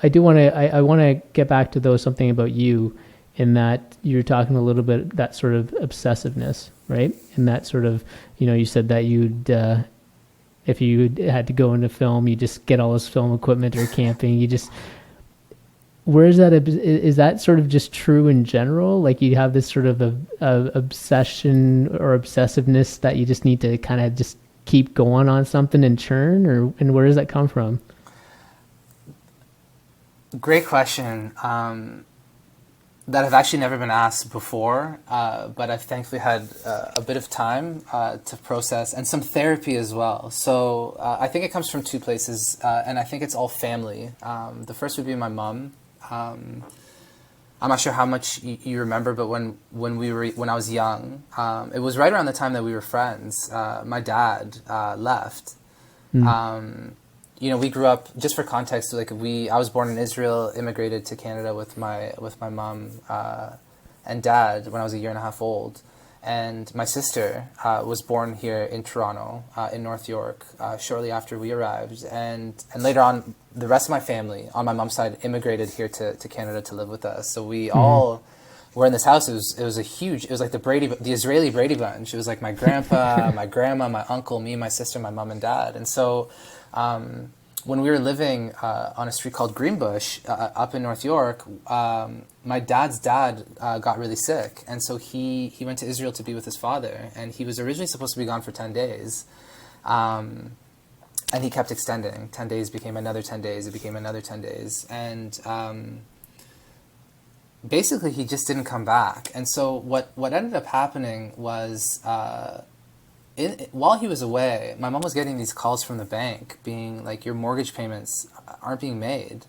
do want to get back to something about you, in that you're talking a little bit that sort of obsessiveness, right? And that sort of, you said that you'd, if you had to go into film, you just get all this film equipment, or camping, where is that? Is that sort of just true in general? Like you have this sort of obsession or obsessiveness that you just need to kind of just keep going on something and churn, and where does that come from? Great question. That I've actually never been asked before, but I've thankfully had a bit of time to process, and some therapy as well. So I think it comes from two places, and I think it's all family. The first would be my mom. I'm not sure how much you remember, but when I was young, it was right around the time that we were friends. My dad left. We grew up, just for context, I was born in Israel, immigrated to Canada with my mom and dad when I was 1.5 years old. And my sister was born here in Toronto, in North York, shortly after we arrived. And later on, the rest of my family, on my mom's side, immigrated here to Canada to live with us. So we all were in this house. It was like the Israeli Brady Bunch. It was like my grandpa, my grandma, my uncle, me, my sister, my mom and dad. And so when we were living on a street called Greenbush up in North York, my dad's dad got really sick, and so he went to Israel to be with his father, and he was originally supposed to be gone for 10 days, and he kept extending. 10 days became another 10 days, it became another 10 days, and basically he just didn't come back. And so what ended up happening was while he was away, my mom was getting these calls from the bank being like, your mortgage payments aren't being made,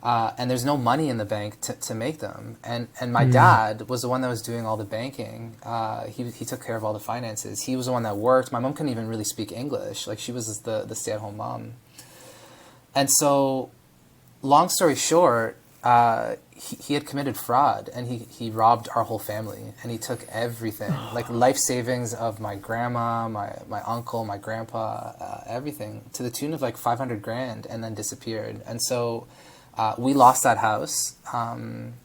and there's no money in the bank to make them. And my dad was the one that was doing all the banking. He took care of all the finances. He was the one that worked. My mom couldn't even really speak English. Like, she was the stay-at-home mom. And so, long story short, he had committed fraud, and he robbed our whole family, and he took everything, like life savings of my grandma, my uncle, my grandpa, everything, to the tune of like 500 grand, and then disappeared. And so we lost that house.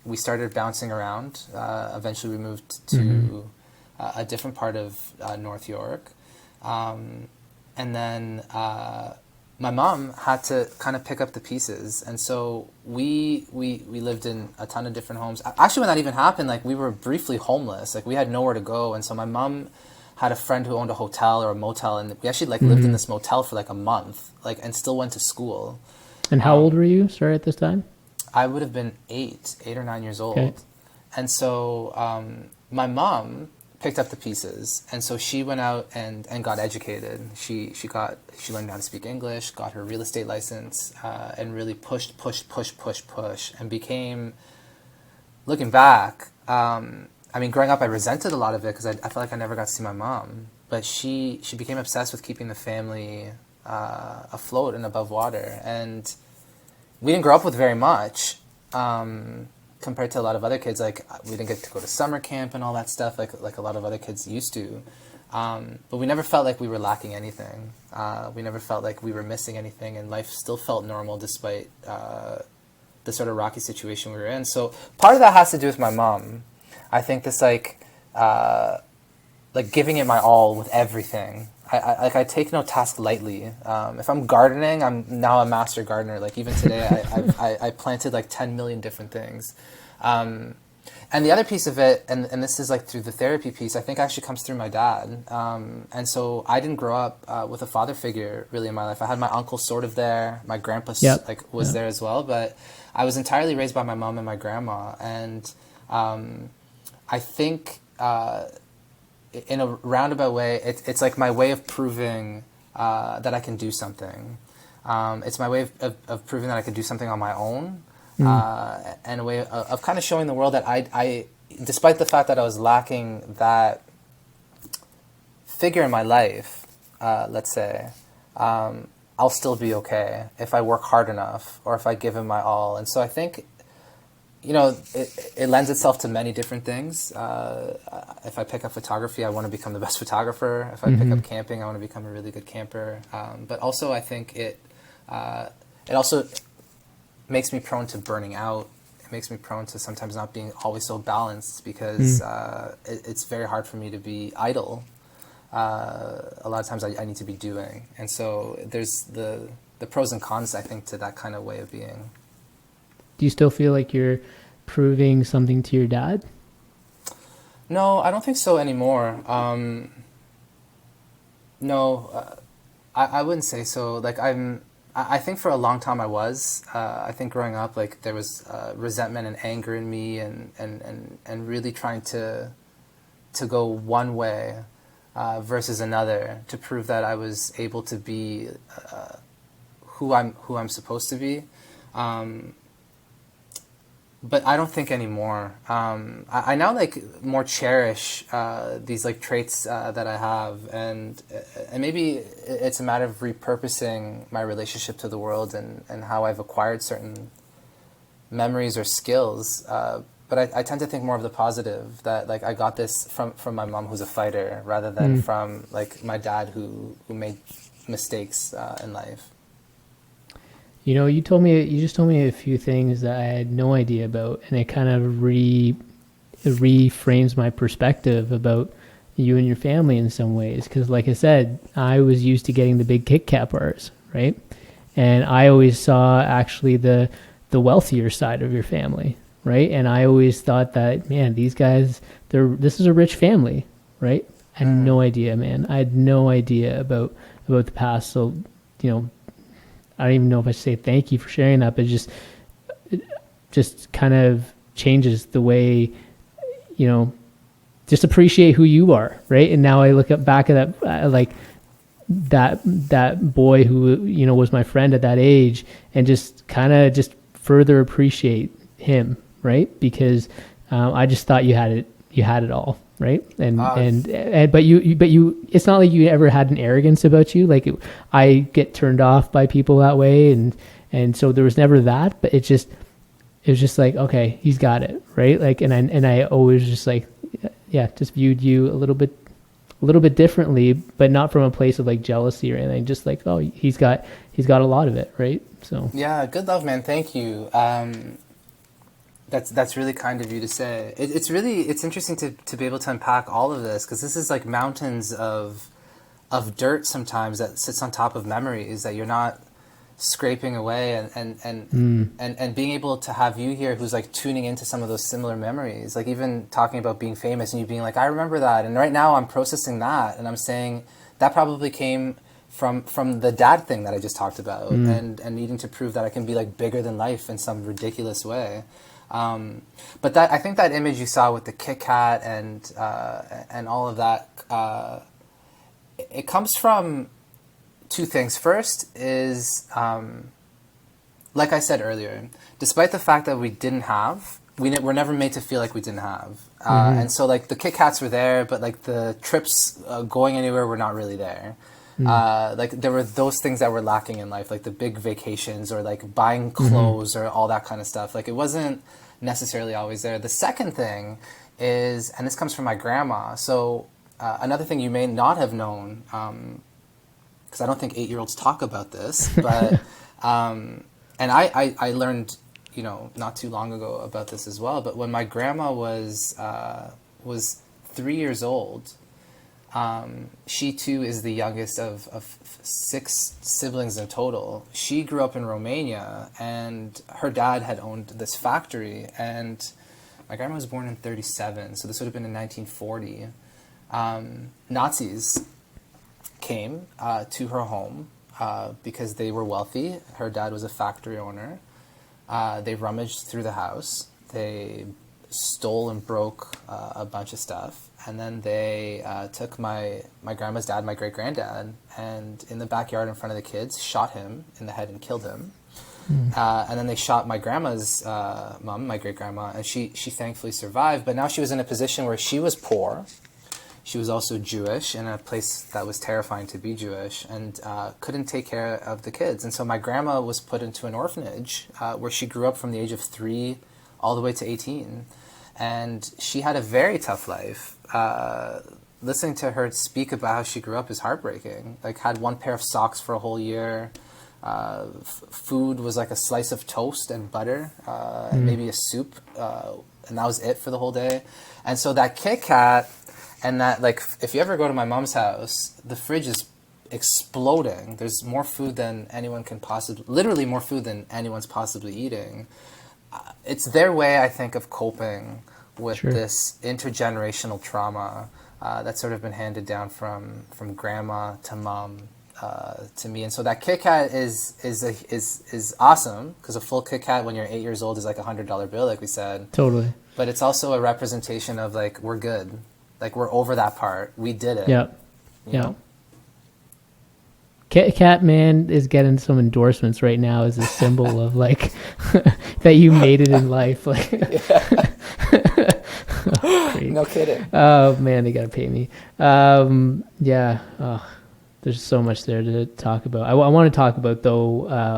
We started bouncing around. Eventually we moved to a different part of North York. And then my mom had to kind of pick up the pieces, and so we lived in a ton of different homes. Actually, when that even happened, like, we were briefly homeless. Like, we had nowhere to go, and so my mom had a friend who owned a hotel or a motel, and we actually like lived in this motel for like a month, like, and still went to school. And how old were you, sorry, at this time? I would have been 8 or 9 years old. Okay. And so my mom picked up the pieces, and so she went out and got educated. She learned how to speak English, got her real estate license, and really pushed, and became, looking back, I mean, growing up, I resented a lot of it because I felt like I never got to see my mom. But she became obsessed with keeping the family afloat and above water, and we didn't grow up with very much. Compared to a lot of other kids, like, we didn't get to go to summer camp and all that stuff, like a lot of other kids used to. But we never felt like we were lacking anything. We never felt like we were missing anything, and life still felt normal despite the sort of rocky situation we were in. So part of that has to do with my mom. I think this like giving it my all with everything. I take no task lightly. If I'm gardening, I'm now a master gardener. Like, even today, I planted like 10 million different things. And the other piece of it, and this is like through the therapy piece, I think actually comes through my dad. And so I didn't grow up with a father figure really in my life. I had my uncle sort of there. My grandpa was there as well. But I was entirely raised by my mom and my grandma. And I think... in a roundabout way, it's like my way of proving that I can do something. It's my way of proving that I can do something on my own, and a way of kind of showing the world that I, despite the fact that I was lacking that figure in my life, let's say, I'll still be okay if I work hard enough or if I give him my all. And so I think, you know, it lends itself to many different things. If I pick up photography, I want to become the best photographer. If I pick up camping, I want to become a really good camper. But also, I think it also makes me prone to burning out. It makes me prone to sometimes not being always so balanced, because it's very hard for me to be idle. A lot of times I need to be doing. And so there's the pros and cons, I think, to that kind of way of being. Do you still feel like you're proving something to your dad? No, I don't think so anymore. I wouldn't say so. Like, I think for a long time I was. I think growing up, like, there was resentment and anger in me, and really trying to go one way versus another to prove that I was able to be who I'm supposed to be. But I don't think anymore. I now like more cherish these like traits that I have, and maybe it's a matter of repurposing my relationship to the world and how I've acquired certain memories or skills. But I tend to think more of the positive, that like I got this from my mom, who's a fighter, rather than from like my dad who made mistakes in life. You know, you just told me a few things that I had no idea about, and it kind of reframes my perspective about you and your family in some ways. Because, like I said, I was used to getting the big Kit Kat bars, right? And I always saw actually the wealthier side of your family, right? And I always thought that, man, these guys, this is a rich family, right? I had no idea, man. I had no idea about the past. So, you know, I don't even know if I should say thank you for sharing that, but it just kind of changes the way, you know, just appreciate who you are, right? And now I look back at that, like that boy who, you know, was my friend at that age, and just kind of just further appreciate him, right? Because I just thought you had it all, right? And but you, it's not like you ever had an arrogance about you. Like I get turned off by people that way, and so there was never that. But it was just like, okay, he's got it, right? Like, and I always just like, yeah, just viewed you a little bit differently, but not from a place of like jealousy or anything. Just like, oh, he's got a lot of it, right? So yeah, good love, man. Thank you. That's really kind of you to say. It's interesting to be able to unpack all of this, because this is like mountains of dirt sometimes that sits on top of memories that you're not scraping away, and being able to have you here who's like tuning into some of those similar memories, like even talking about being famous and you being like, I remember that, and right now I'm processing that, and I'm saying that probably came from the dad thing that I just talked about, and needing to prove that I can be like bigger than life in some ridiculous way. But that, I think that image you saw with the Kit Kat and all of that, it comes from two things. First is, like I said earlier, despite the fact that we didn't have, we're never made to feel like we didn't have. And so like the Kit Kats were there, but like the trips going anywhere were not really there. Like there were those things that were lacking in life, like the big vacations or like buying clothes or all that kind of stuff. Like it wasn't necessarily always there. The second thing is, and this comes from my grandma. So another thing you may not have known, because I don't think 8-year-olds talk about this, but and I learned, you know, not too long ago about this as well. But when my grandma was 3 years old, she too is the youngest of 6 siblings in total. She grew up in Romania, and her dad had owned this factory, and my grandma was born in 1937, so this would have been in 1940. Nazis came to her home because they were wealthy. Her dad was a factory owner. They rummaged through the house. They stole and broke a bunch of stuff, and then they took my grandma's dad, my great-granddad, and in the backyard in front of the kids, shot him in the head and killed him. And then they shot my grandma's mom, my great-grandma, and she thankfully survived, but now she was in a position where she was poor. She was also Jewish, in a place that was terrifying to be Jewish, and couldn't take care of the kids. And so my grandma was put into an orphanage where she grew up from the age of 3 all the way to 18. And she had a very tough life. Listening to her speak about how she grew up is heartbreaking. Like, had one pair of socks for a whole year. Food was like a slice of toast and butter, and maybe a soup, and that was it for the whole day. And so that Kit Kat, and that, like, if you ever go to my mom's house, the fridge is exploding. There's more food than anyone can possibly, literally more food than anyone's possibly eating. It's their way, I think, of coping with this intergenerational trauma that's sort of been handed down from grandma to mom to me. And so that Kit Kat is awesome, because a full Kit Kat when you're 8 years old is like $100 bill, like we said. Totally. But it's also a representation of, like, we're good. Like, we're over that part. We did it. Yeah. You know? Kit Kat, man, is getting some endorsements right now as a symbol of, like, that you made it in life. Like, no kidding. Oh man, they gotta pay me. Yeah. Oh, there's so much there to talk about. I want to talk about, though,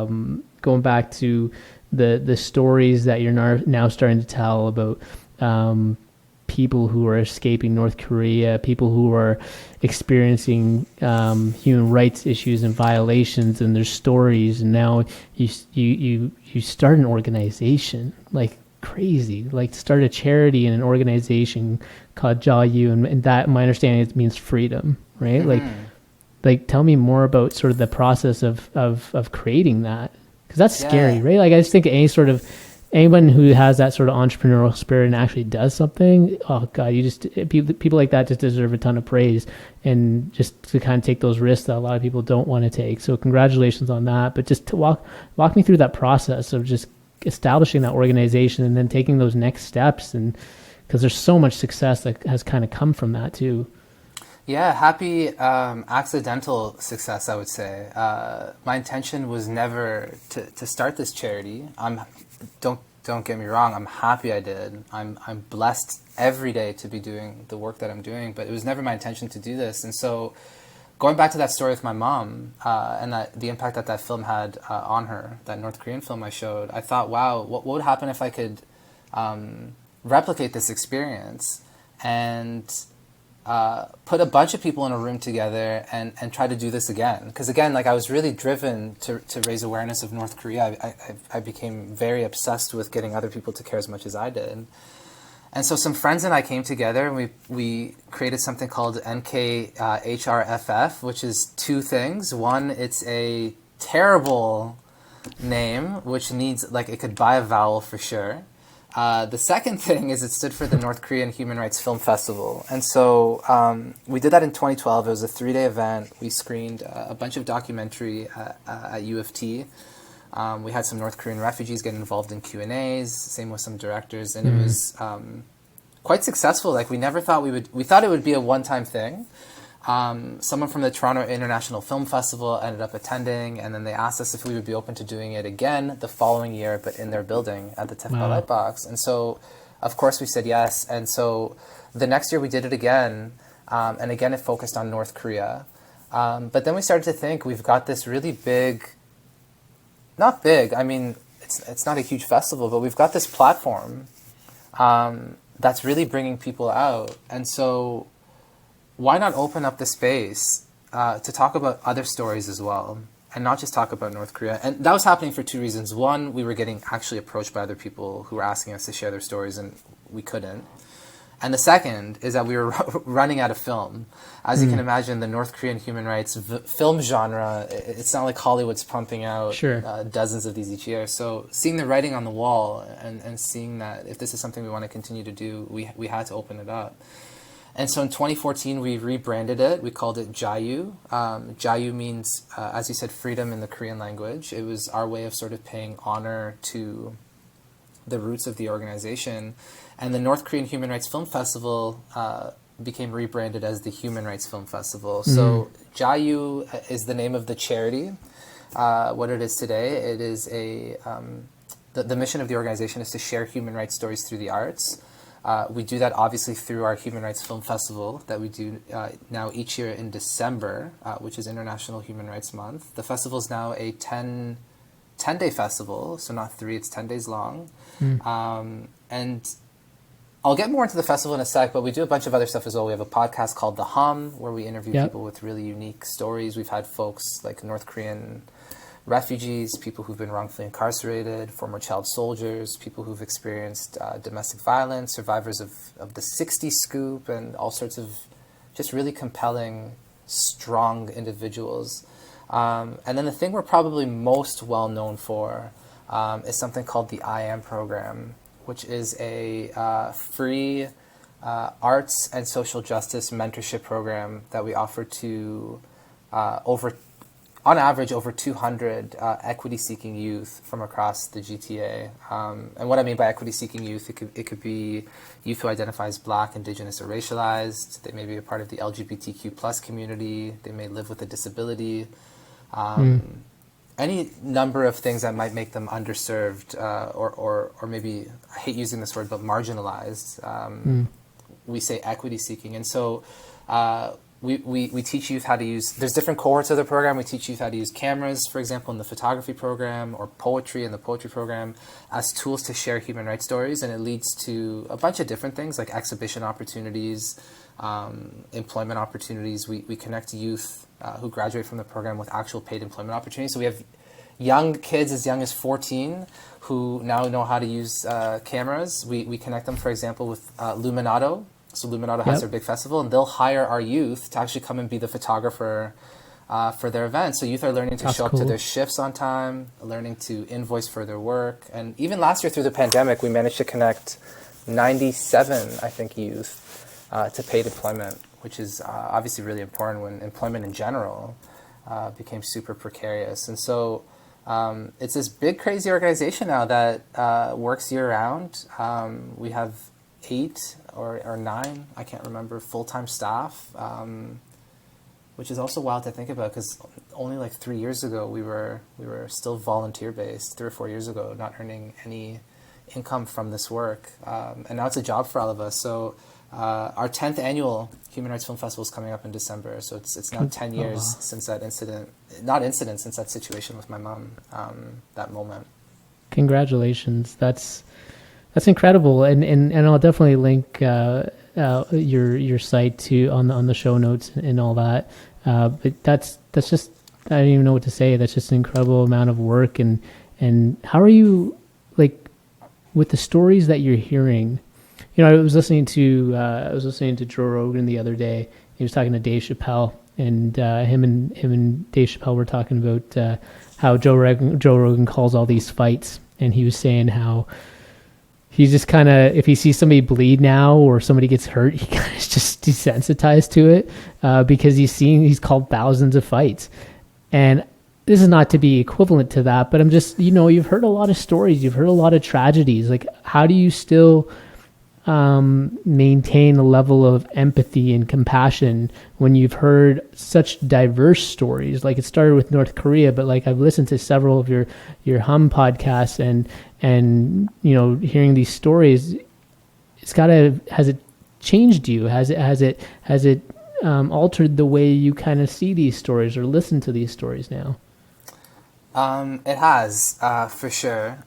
going back to the stories that you're now starting to tell about people who are escaping North Korea, people who are experiencing human rights issues and violations, and their stories. And now you start an organization, like crazy, like start a charity and an organization called JAYU, and that, my understanding, it means freedom, right? Like like tell me more about sort of the process of creating that, because that's scary, Yeah. right? Like I just think anyone who has that sort of entrepreneurial spirit and actually does something, oh god, people like that just deserve a ton of praise, and just to kind of take those risks that a lot of people don't want to take. So congratulations on that. But just to walk me through that process of just establishing that organization and then taking those next steps, and because there's so much success that has kind of come from that too. Yeah, happy accidental success, I would say. My intention was never to start this charity. Don't get me wrong. I'm happy I did. I'm blessed every day to be doing the work that I'm doing. But it was never my intention to do this. And so, going back to that story with my mom and the impact that film had on her, that North Korean film I showed, I thought, wow, what would happen if I could replicate this experience and put a bunch of people in a room together and try to do this again. Because again, like I was really driven to raise awareness of North Korea. I became very obsessed with getting other people to care as much as I did. And so some friends and I came together and we created something called NKHRFF, which is two things. One, it's a terrible name, which needs, like, it could buy a vowel for sure. The second thing is it stood for the North Korean Human Rights Film Festival. And so we did that in 2012. It was a 3-day event. We screened a bunch of documentary at U of T. We had some North Korean refugees get involved in Q&As, same with some directors, and it was quite successful. Like we thought it would be a one-time thing. Someone from the Toronto International Film Festival ended up attending, and then they asked us if we would be open to doing it again the following year, but in their building at the Tefpa Lightbox. And so, of course, we said yes. And so the next year we did it again, and again it focused on North Korea. But then we started to think, we've got this really big, not big, I mean, it's not a huge festival, but we've got this platform that's really bringing people out. And so why not open up the space to talk about other stories as well, and not just talk about North Korea? And that was happening for two reasons. One, we were getting actually approached by other people who were asking us to share their stories, and we couldn't. And the second is that we were running out of film. As you can imagine, the North Korean human rights film genre, it's not like Hollywood's pumping out dozens of these each year. So seeing the writing on the wall and seeing that if this is something we want to continue to do, we had to open it up. And so in 2014, we rebranded it. We called it JAYU. JAYU means, as you said, freedom in the Korean language. It was our way of sort of paying honor to the roots of the organization. And the North Korean Human Rights Film Festival became rebranded as the Human Rights Film Festival. So JAYU is the name of the charity. What it is today, it is the mission of the organization is to share human rights stories through the arts. We do that obviously through our Human Rights Film Festival that we do now each year in December, which is International Human Rights Month. The festival is now a 10-day festival, so not 3, it's 10 days long. And I'll get more into the festival in a sec, but we do a bunch of other stuff as well. We have a podcast called The Hum, where we interview people with really unique stories. We've had folks like North Korean refugees, people who've been wrongfully incarcerated, former child soldiers, people who've experienced domestic violence, survivors of the 60s scoop, and all sorts of just really compelling, strong individuals. And then the thing we're probably most well known for is something called the I Am program, which is a free arts and social justice mentorship program that we offer to on average, over 200 equity-seeking youth from across the GTA. And what I mean by equity-seeking youth, it could be youth who identify as Black, Indigenous, or racialized. They may be a part of the LGBTQ plus community. They may live with a disability. Any number of things that might make them underserved or maybe, I hate using this word, but marginalized. We say equity-seeking. And so we teach youth how to use, there's different cohorts of the program. We teach youth how to use cameras, for example, in the photography program, or poetry in the poetry program, as tools to share human rights stories. And it leads to a bunch of different things like exhibition opportunities, employment opportunities. We connect youth who graduate from the program with actual paid employment opportunities. So we have young kids as young as 14 who now know how to use cameras. We connect them, for example, with Luminato. So Luminato has their big festival, and they'll hire our youth to actually come and be the photographer for their events. So youth are learning to That's show up to cool. their shifts on time, learning to invoice for their work. And even last year through the pandemic, we managed to connect 97, I think, youth to paid employment, which is obviously really important when employment in general became super precarious. And so it's this big, crazy organization now that works year-round. We have 8 or 9, I can't remember, full-time staff, which is also wild to think about because only like 3 years ago we were still volunteer-based, 3 or 4 years ago, not earning any income from this work. And now it's a job for all of us. So our 10th annual Human Rights Film Festival is coming up in December. So it's now 10 years since that since that situation with my mom, that moment. Congratulations. That's incredible. And I'll definitely link your site to on the show notes and all that. But that's just, I don't even know what to say. That's just an incredible amount of work. And how are you, like, with the stories that you're hearing? You know, I was listening to Joe Rogan the other day. He was talking to Dave Chappelle, and him and Dave Chappelle were talking about how Joe Rogan calls all these fights, and he was saying how he's just kind of, if he sees somebody bleed now or somebody gets hurt, he kind of is just desensitized to it because he's called thousands of fights. And this is not to be equivalent to that, but I'm just, you've heard a lot of stories, you've heard a lot of tragedies. Like, how do you still maintain a level of empathy and compassion when you've heard such diverse stories? Like, it started with North Korea, but like, I've listened to several of your Hum podcasts, and hearing these stories, has it changed you? Has it altered the way you kind of see these stories or listen to these stories now? It has, for sure.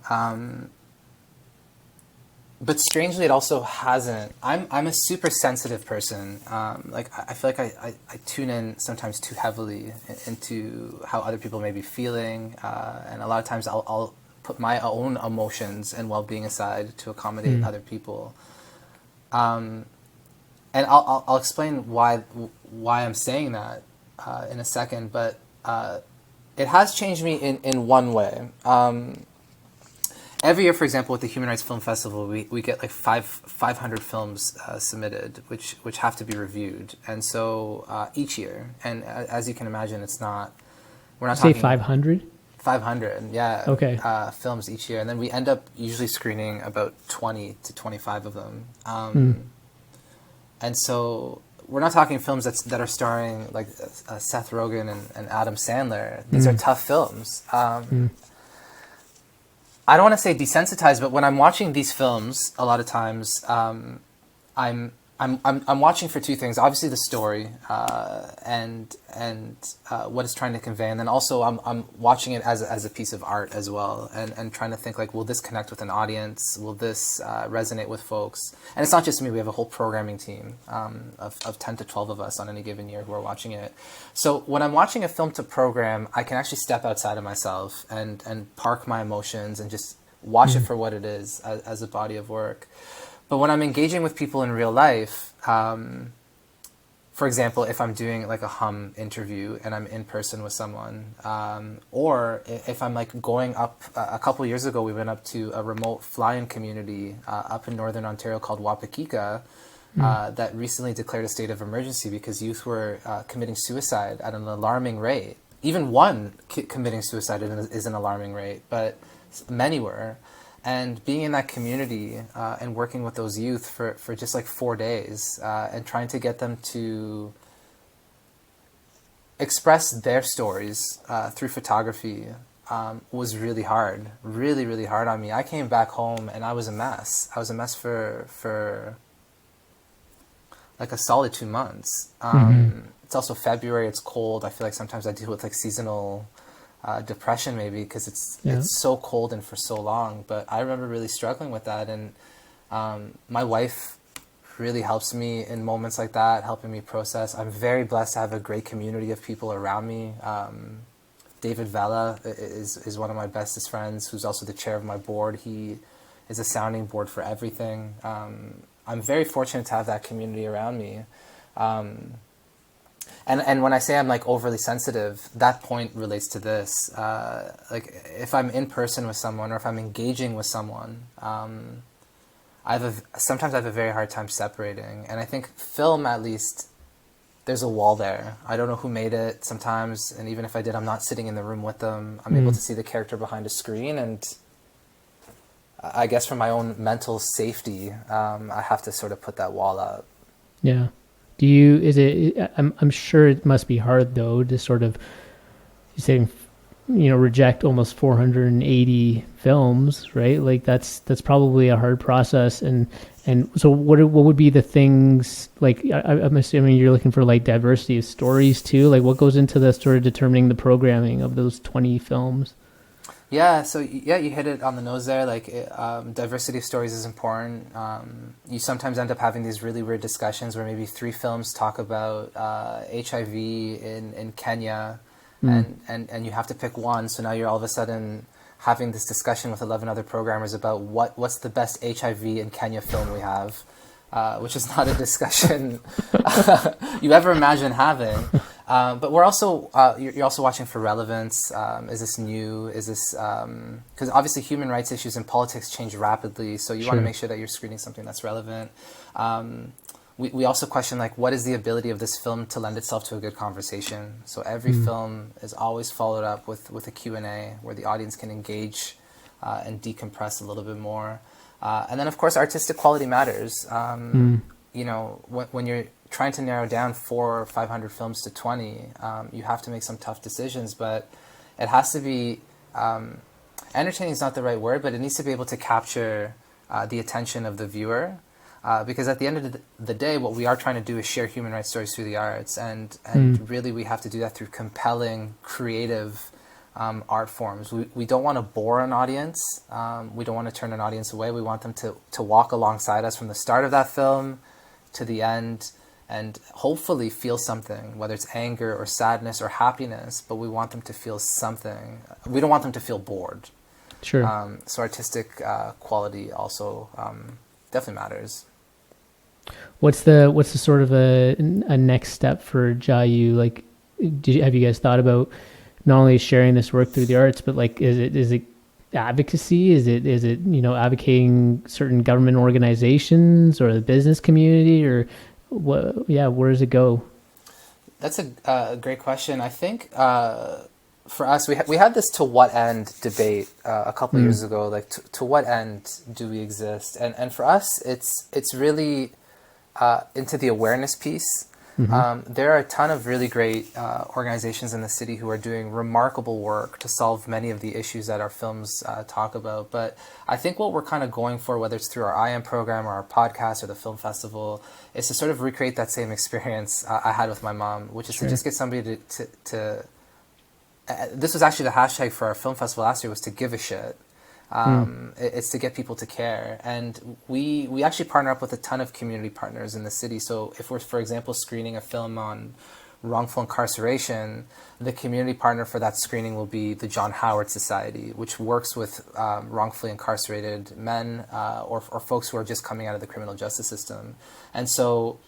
But strangely, it also hasn't. I'm a super sensitive person. I feel like I tune in sometimes too heavily into how other people may be feeling, and a lot of times I'll put my own emotions and well-being aside to accommodate other people. And I'll explain why I'm saying that in a second. But it has changed me in one way. Every year, for example, with the Human Rights Film Festival, we get like 500 films submitted, which have to be reviewed, and so each year, and as you can imagine, we're not talking 500. 500, yeah. Okay. Films each year, and then we end up usually screening about 20 to 25 of them, and so we're not talking films that are starring like Seth Rogen and Adam Sandler. These are tough films. I don't want to say desensitized, but when I'm watching these films, a lot of times I'm watching for two things. Obviously, the story and what it's trying to convey, and then also I'm watching it as a piece of art as well, and trying to think like, will this connect with an audience? Will this resonate with folks? And it's not just me. We have a whole programming team of 10 to 12 of us on any given year who are watching it. So when I'm watching a film to program, I can actually step outside of myself and park my emotions and just watch it for what it is as a body of work. But when I'm engaging with people in real life, for example, if I'm doing like a Hum interview and I'm in person with someone, or if I'm like going up, a couple years ago, we went up to a remote fly-in community up in Northern Ontario called Wapakika that recently declared a state of emergency because youth were committing suicide at an alarming rate. Even one committing suicide is an alarming rate, but many were. And being in that community and working with those youth for just like 4 days and trying to get them to express their stories through photography was really hard, really, really hard on me. I came back home and I was a mess. I was a mess for like a solid 2 months. It's also February, it's cold. I feel like sometimes I deal with like seasonal depression maybe because it's so cold and for so long. But I remember really struggling with that, and my wife really helps me in moments like that, helping me process. I'm very blessed to have a great community of people around me. David Vela is one of my bestest friends, who's also the chair of my board. He is a sounding board for everything. I'm very fortunate to have that community around me. And when I say I'm like overly sensitive, that point relates to this. Like if I'm in person with someone or if I'm engaging with someone, sometimes I have a very hard time separating. And I think film, at least, there's a wall there. I don't know who made it sometimes, and even if I did, I'm not sitting in the room with them. I'm able to see the character behind a screen, and I guess for my own mental safety, I have to sort of put that wall up. Yeah. I'm sure it must be hard though to sort of, you say, reject almost 480 films, right? Like that's probably a hard process. And so what would be the things, like, I'm assuming you're looking for like diversity of stories too. Like what goes into the sort of determining the programming of those 20 films? Yeah, so yeah, you hit it on the nose there. Like, diversity of stories is important. You sometimes end up having these really weird discussions where maybe 3 films talk about HIV in Kenya, and you have to pick one. So now you're all of a sudden having this discussion with 11 other programmers about what's the best HIV in Kenya film we have, which is not a discussion you ever imagine having. But we're also you're also watching for relevance. Is this new? Is this because obviously human rights issues and politics change rapidly, so you want to make sure that you're screening something that's relevant. We also question, like, what is the ability of this film to lend itself to a good conversation? So every film is always followed up with a Q&A where the audience can engage and decompress a little bit more. And then of course artistic quality matters. You know, when you're trying to narrow down 400 or 500 films to 20, you have to make some tough decisions, but it has to be, entertaining is not the right word, but it needs to be able to capture the attention of the viewer, because at the end of the day, what we are trying to do is share human rights stories through the arts, and really we have to do that through compelling, creative art forms. We don't want to bore an audience. We don't want to turn an audience away. We want them to walk alongside us from the start of that film to the end, and hopefully feel something, whether it's anger or sadness or happiness, but we want them to feel something. We don't want them to feel bored. Sure. So artistic quality also definitely matters. What's the sort of a next step for JAYU? Like, have you guys thought about not only sharing this work through the arts, but like, is it advocacy? Is it advocating certain government organizations or the business community, or what? Yeah, where does it go? That's a great question. I think for us, we had this to what end debate a couple of years ago. Like, to what end do we exist? And for us, it's really into the awareness piece. There are a ton of really great organizations in the city who are doing remarkable work to solve many of the issues that our films talk about. But I think what we're kind of going for, whether it's through our IM program or our podcast or the film festival, is to sort of recreate that same experience I had with my mom, which is to just get somebody to this was actually the hashtag for our film festival last year, was to give a shit. It's to get people to care, and we actually partner up with a ton of community partners in the city. So if we're, for example, screening a film on wrongful incarceration, the community partner for that screening will be the John Howard Society, which works with wrongfully incarcerated men or folks who are just coming out of the criminal justice system. And so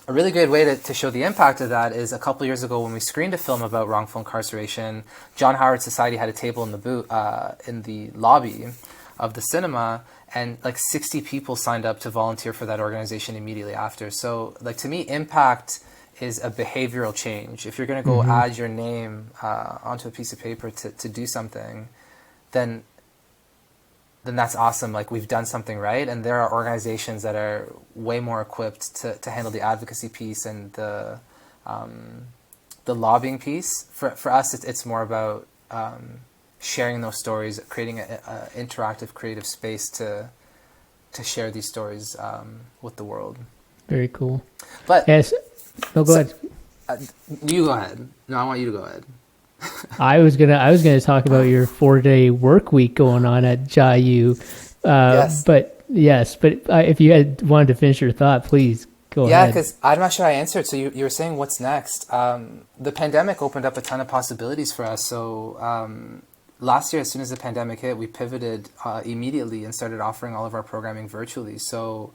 a really great way to show the impact of that is a couple years ago when we screened a film about wrongful incarceration. John Howard Society had a table in the lobby of the cinema, and like 60 people signed up to volunteer for that organization immediately after. So, like, to me, impact is a behavioral change. If you're going to go add your name onto a piece of paper to do something, then that's awesome. Like, we've done something right, and there are organizations that are way more equipped to handle the advocacy piece and the lobbying piece. For us, it's more about sharing those stories, creating an interactive, creative space to share these stories with the world. Very cool. But yes, no, go ahead. You go ahead. No, I want you to go ahead. I was gonna talk about your 4-day work week going on at JAYU. Yes. But if you wanted to finish your thought, please go ahead. Yeah, because I'm not sure I answered. So you were saying what's next. The pandemic opened up a ton of possibilities for us. So last year, as soon as the pandemic hit, we pivoted the immediately and started offering all of our programming virtually. So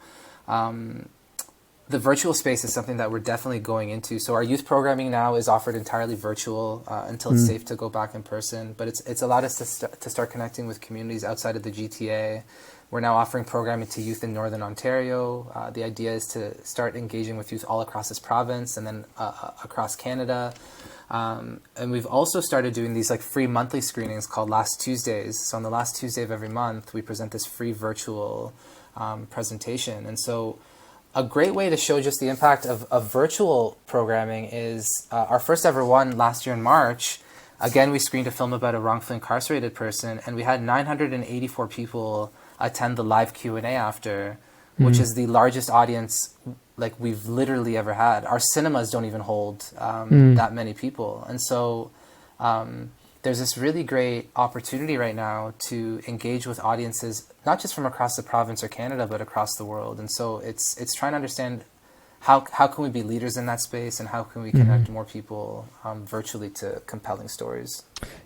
the the virtual space is something that we're definitely going into. So our youth programming now is offered entirely virtual until it's safe to go back in person. But it's allowed us to start connecting with communities outside of the GTA. We're now offering programming to youth in Northern Ontario. The idea is to start engaging with youth all across this province and then across Canada. And we've also started doing these like free monthly screenings called Last Tuesdays. So on the last Tuesday of every month, we present this free virtual presentation. And so a great way to show just the impact of virtual programming is our first ever one last year in March. Again, we screened a film about a wrongfully incarcerated person, and we had 984 people attend the live Q&A after, which is the largest audience like we've literally ever had. Our cinemas don't even hold that many people. And so there's this really great opportunity right now to engage with audiences, not just from across the province or Canada, but across the world. And so it's trying to understand how can we be leaders in that space, and how can we connect more people virtually to compelling stories.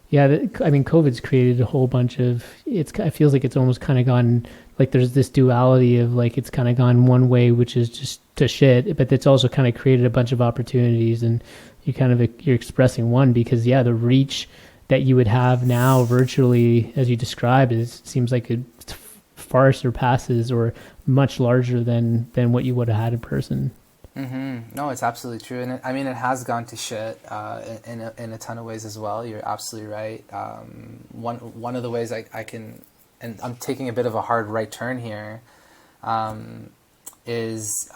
Yeah, I mean, COVID's created a whole bunch of, it feels like it's almost kind of gone, like there's this duality of like, it's kind of gone one way, which is just to shit, but it's also kind of created a bunch of opportunities, and you're expressing one because, yeah, the reach that you would have now virtually, as you described, seems like it far surpasses or much larger than what you would have had in person. No, it's absolutely true, and it has gone to shit in a ton of ways as well. You're absolutely right. One of the ways I can, and I'm taking a bit of a hard right turn here, is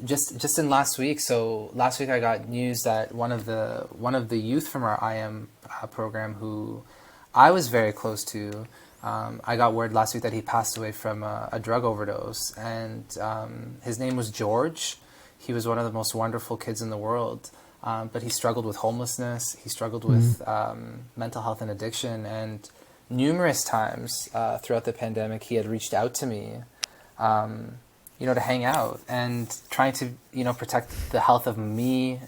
just in last week. So last week I got news that one of the youth from our IM program, who I was very close to, I got word last week that he passed away from a drug overdose, and his name was George. He was one of the most wonderful kids in the world, but he struggled with homelessness. He struggled with mental health and addiction, and numerous times throughout the pandemic, he had reached out to me, to hang out and trying to, protect the health of me,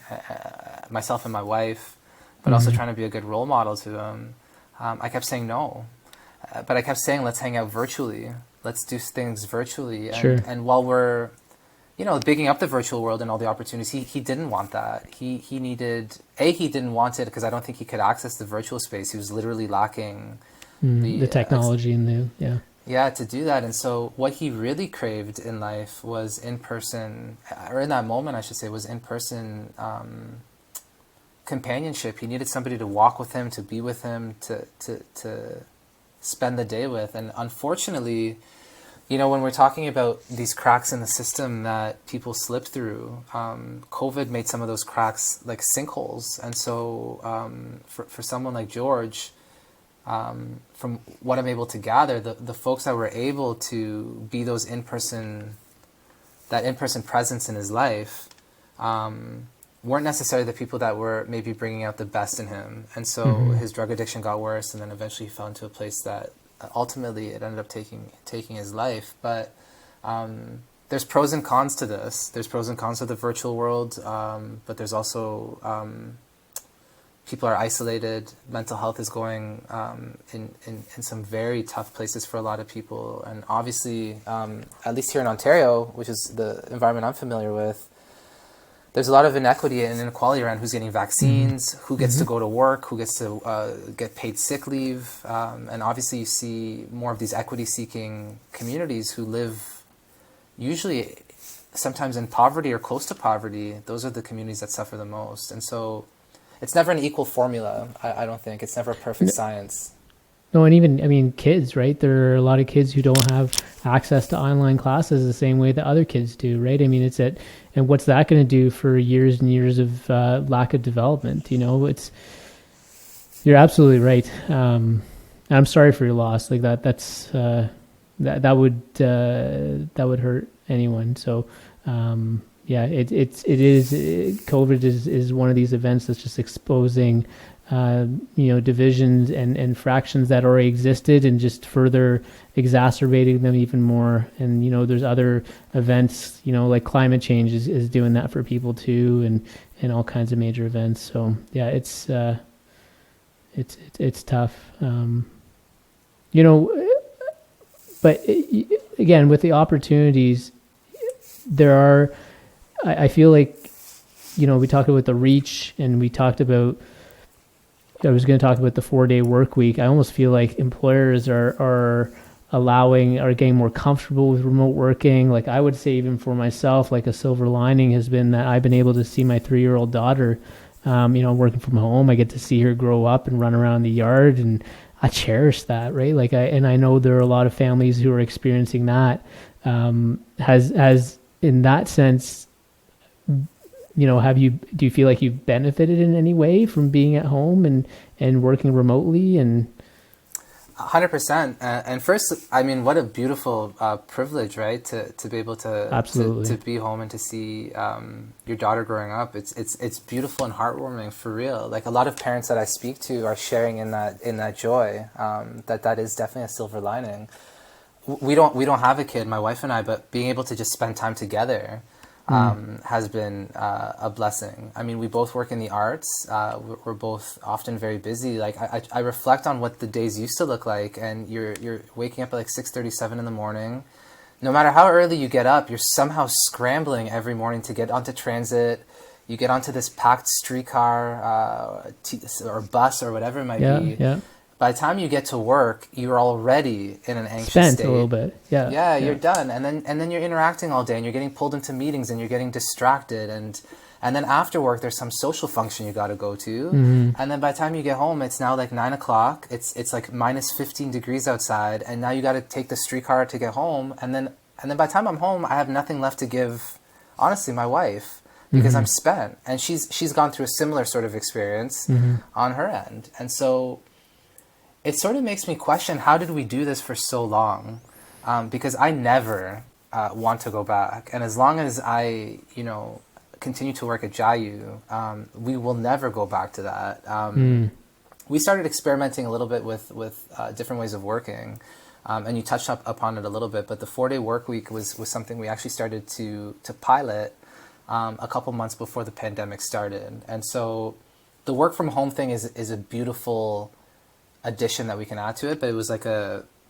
myself and my wife, but also trying to be a good role model to him. I kept saying no, but I kept saying, let's hang out virtually. Let's do things virtually. And while we're, bigging up the virtual world and all the opportunities, he didn't want that. He didn't want it because I don't think he could access the virtual space. He was literally lacking the technology and to do that. And so what he really craved in life was in-person, or in that moment, I should say, was in-person companionship. He needed somebody to walk with him, to be with him, to spend the day with. And unfortunately, when we're talking about these cracks in the system that people slip through, COVID made some of those cracks like sinkholes. And so for someone like George, from what I'm able to gather, the folks that were able to be those in-person presence in his life weren't necessarily the people that were maybe bringing out the best in him. And so his drug addiction got worse, and then eventually he fell into a place that ultimately it ended up taking his life. But there's pros and cons to this. There's pros and cons to the virtual world, but there's also people are isolated. Mental health is going in some very tough places for a lot of people. And obviously, at least here in Ontario, which is the environment I'm familiar with, there's a lot of inequity and inequality around who's getting vaccines, who gets to go to work, who gets to get paid sick leave. And obviously you see more of these equity-seeking communities who live usually sometimes in poverty or close to poverty. Those are the communities that suffer the most. And so it's never an equal formula, I don't think. It's never a perfect science. No, and even, kids, right? There are a lot of kids who don't have access to online classes the same way that other kids do, right? And what's that going to do for years and years of lack of development? You're absolutely right. I'm sorry for your loss. Like that's that would hurt anyone. So it is. COVID is one of these events that's just exposing divisions and fractions that already existed, and just further exacerbating them even more. And there's other events, like climate change is doing that for people too, and all kinds of major events. So yeah, it's tough. But again, with the opportunities, there are I feel like, we talked about the reach, and I was going to talk about the 4-day work week. I almost feel like employers are getting more comfortable with remote working. Like, I would say, even for myself, like, a silver lining has been that I've been able to see my 3-year-old daughter, working from home. I get to see her grow up and run around the yard, and I cherish that, right? Like, I know there are a lot of families who are experiencing that. Has in that sense, do you feel like you've benefited in any way from being at home and working remotely? And 100%. And first, I mean, what a beautiful privilege, right? To be able to be home and to see your daughter growing up. It's beautiful and heartwarming, for real. Like, a lot of parents that I speak to are sharing in that joy. That is definitely a silver lining. We don't have a kid, my wife and I, but being able to just spend time together has been a blessing. I mean, we both work in the arts. We're both often very busy. Like, I reflect on what the days used to look like, and you're waking up at like 6:37 in the morning. No matter how early you get up, you're somehow scrambling every morning to get onto transit. You get onto this packed streetcar or bus or whatever it might be. Yeah. By the time you get to work, you're already in an anxious state. A little bit. Yeah. You're done. And then you're interacting all day, and you're getting pulled into meetings, and you're getting distracted, and then after work there's some social function you got to go to. And then by the time you get home, it's now like 9 o'clock. It's like minus 15 degrees outside, and now you got to take the streetcar to get home, and then by the time I'm home, I have nothing left to give, honestly, my wife, because I'm spent. And she's gone through a similar sort of experience on her end. And so it sort of makes me question, how did we do this for so long? Because I never want to go back. And as long as I, continue to work at JAYU, we will never go back to that. We started experimenting a little bit with different ways of working. And you touched upon it a little bit, but the 4-day work week was something we actually started to pilot a couple months before the pandemic started. And so the work from home thing is a beautiful addition that we can add to it, but it was like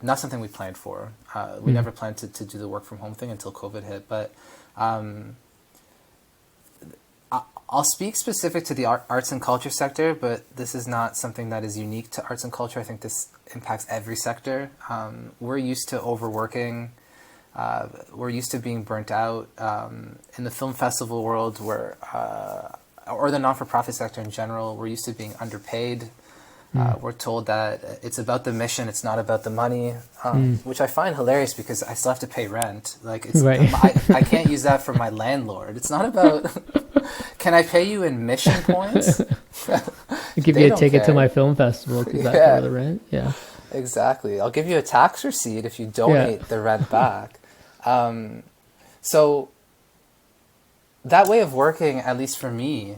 not something we planned for. We never planned to do the work from home thing until COVID hit. But I'll speak specific to the arts and culture sector, but this is not something that is unique to arts and culture. I think this impacts every sector. We're used to overworking. We're used to being burnt out. In the film festival world, or the non-for-profit sector in general, we're used to being underpaid. We're told that it's about the mission, it's not about the money, which I find hilarious because I still have to pay rent. Like, I can't use that for my landlord. It's not about, can I pay you in mission points? I'll give you a ticket to my film festival because that's part of the rent. Yeah, exactly. I'll give you a tax receipt if you donate the rent back. So that way of working, at least for me,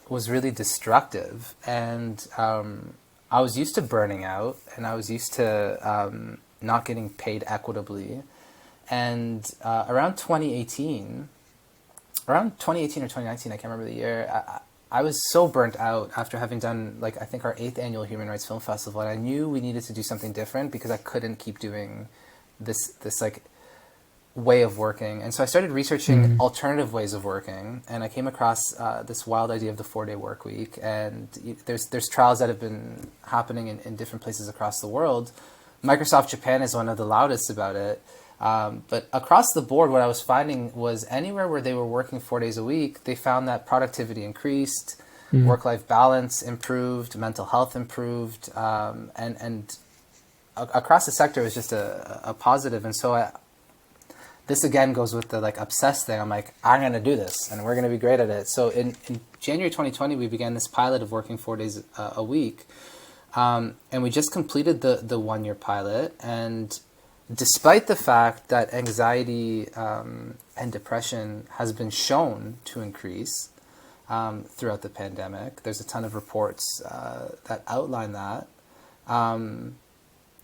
was really destructive. And I was used to burning out, and I was used to not getting paid equitably. And around 2018 or 2019, I can't remember the year, I was so burnt out after having done, I think, our 8th annual Human Rights Film Festival. And I knew we needed to do something different because I couldn't keep doing this way of working. And so I started researching alternative ways of working, and I came across this wild idea of the 4-day work week. And there's trials that have been happening in different places across the world. Microsoft Japan is one of the loudest about it. But across the board, what I was finding was anywhere where they were working 4 days a week, they found that productivity increased, work-life balance improved, mental health improved, and across the sector it was just a positive. And so this again goes with the obsessed thing. I'm like, I'm going to do this, and we're going to be great at it. So in January 2020, we began this pilot of working 4 days a week. And we just completed the 1-year pilot. And despite the fact that anxiety and depression has been shown to increase throughout the pandemic, there's a ton of reports that outline that.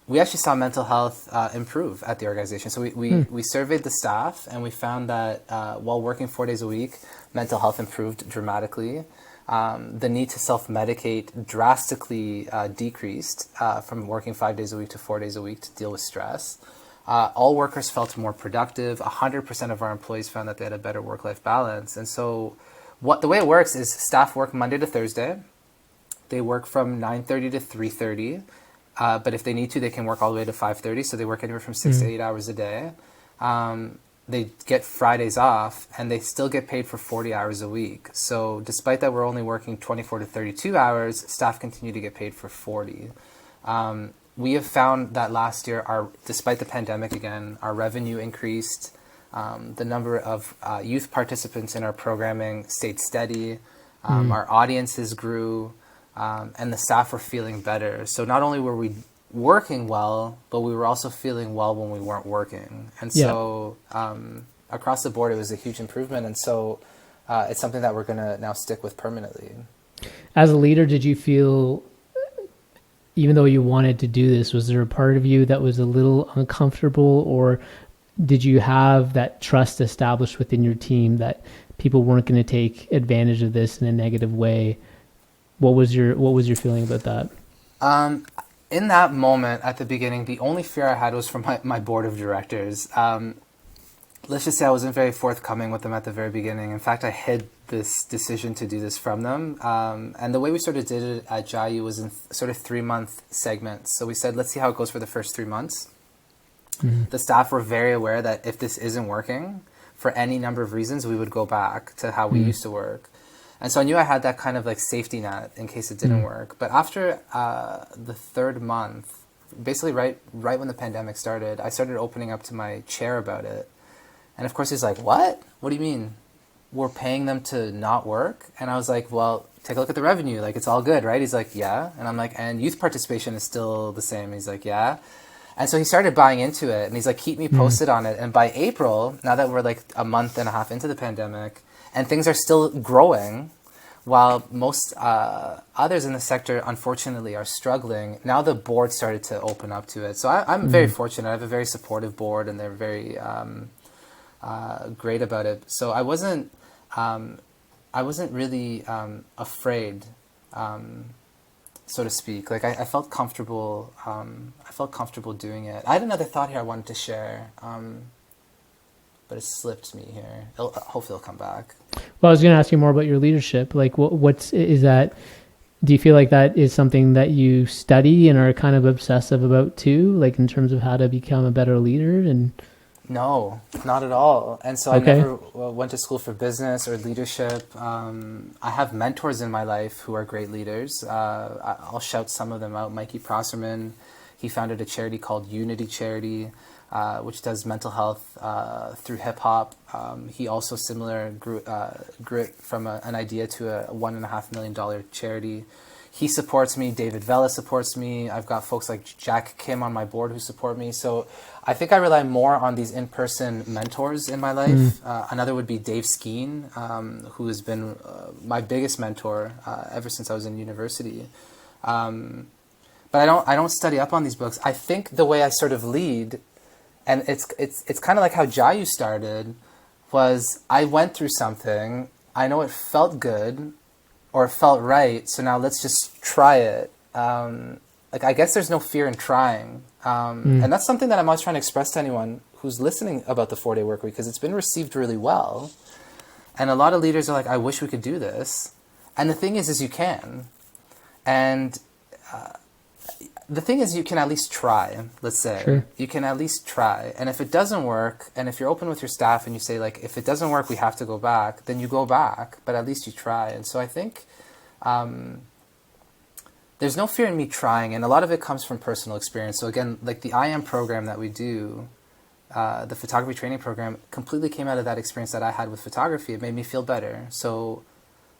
We actually saw mental health improve at the organization. So we surveyed the staff, and we found that while working 4 days a week, mental health improved dramatically. The need to self-medicate drastically decreased from working 5 days a week to 4 days a week to deal with stress. All workers felt more productive. 100% of our employees found that they had a better work-life balance. And so the way it works is staff work Monday to Thursday. They work from 9:30 to 3:30. But if they need to, they can work all the way to 5:30. So they work anywhere from 6 to 8 hours a day. They get Fridays off, and they still get paid for 40 hours a week. So despite that we're only working 24 to 32 hours, staff continue to get paid for 40. We have found that last year, despite the pandemic again, our revenue increased. The number of youth participants in our programming stayed steady. Our audiences grew, and the staff were feeling better. So not only were we working well, but we were also feeling well when we weren't working. And so across the board, it was a huge improvement. And so it's something that we're going to now stick with permanently. As a leader, did you feel, even though you wanted to do this, was there a part of you that was a little uncomfortable, or did you have that trust established within your team that people weren't going to take advantage of this in a negative way? What was your feeling about that? In that moment at the beginning, the only fear I had was from my board of directors. Let's just say I wasn't very forthcoming with them at the very beginning. In fact, I hid this decision to do this from them. And the way we sort of did it at JAYU was in sort of 3-month segments. So we said, let's see how it goes for the first 3 months. The staff were very aware that if this isn't working, for any number of reasons, we would go back to how we used to work. And so I knew I had that kind of like safety net in case it didn't work. But after the 3rd month, basically right when the pandemic started, I started opening up to my chair about it. And of course he's like, what? What do you mean? We're paying them to not work? And I was like, well, take a look at the revenue. Like, it's all good, right? He's like, yeah. And I'm like, and youth participation is still the same. He's like, yeah. And so he started buying into it. And he's like, keep me posted on it. And by April, now that we're like a month and a half into the pandemic, and things are still growing, while most others in the sector, unfortunately, are struggling, now the board started to open up to it. So I'm very fortunate. I have a very supportive board, and they're very great about it. So I wasn't really afraid, so to speak. Like I felt comfortable. I felt comfortable doing it. I had another thought here I wanted to share. But it slipped me here. Hopefully it'll come back. Well, I was going to ask you more about your leadership. Like, is that? Do you feel like that is something that you study and are kind of obsessive about too, like in terms of how to become a better leader? And no, not at all. And so I never went to school for business or leadership. I have mentors in my life who are great leaders. I'll shout some of them out. Mikey Prosserman, he founded a charity called Unity Charity, which does mental health through hip hop. He also grew it from an idea to a $1.5 million charity. He supports me. David Vela supports me. I've got folks like Jack Kim on my board who support me. So I think I rely more on these in-person mentors in my life. Another would be Dave Skeen, who has been my biggest mentor ever since I was in university. But I don't study up on these books. I think the way I sort of lead, and it's kind of like how JAYU started, was I went through something. I know it felt good, or it felt right. So now let's just try it. Like, I guess there's no fear in trying. And that's something that I'm always trying to express to anyone who's listening about the 4-day work week, because it's been received really well. And a lot of leaders are like, I wish we could do this. And the thing is you can. And the thing is, you can at least try, let's say. Sure. You can at least try. And if it doesn't work, and if you're open with your staff and you say, like, if it doesn't work, we have to go back, then you go back. But at least you try. And so I think there's no fear in me trying. And a lot of it comes from personal experience. So again, like the IM program that we do, the photography training program, completely came out of that experience that I had with photography. It made me feel better. So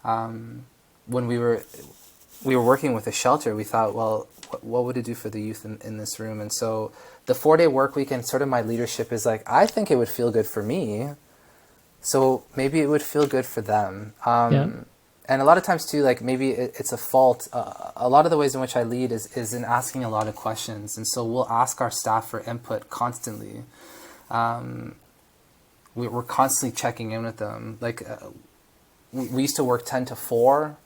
when we were working with a shelter, we thought, well, what would it do for the youth in this room? And so the 4-day work week and sort of my leadership is like, I think it would feel good for me, so maybe it would feel good for them. And a lot of times too, like maybe it's a fault. A lot of the ways in which I lead is in asking a lot of questions. And so we'll ask our staff for input constantly. We're constantly checking in with them. Like we used to work 10 to 4.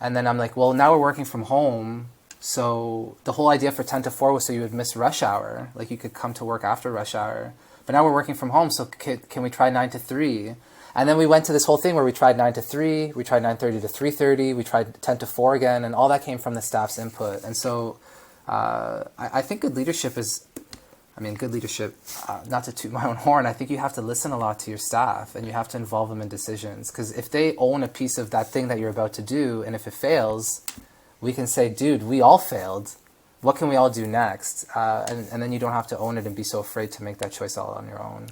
And then I'm like, well, now we're working from home. So the whole idea for 10 to 4 was so you would miss rush hour. Like you could come to work after rush hour. But now we're working from home, so can we try 9 to 3? And then we went to this whole thing where we tried 9 to 3, we tried 9:30 to 3:30, we tried 10 to 4 again, and all that came from the staff's input. And so I think good leadership is, good leadership, not to toot my own horn, I think you have to listen a lot to your staff and you have to involve them in decisions. Because if they own a piece of that thing that you're about to do, and if it fails, we can say, dude, we all failed. What can we all do next? And then you don't have to own it and be so afraid to make that choice all on your own.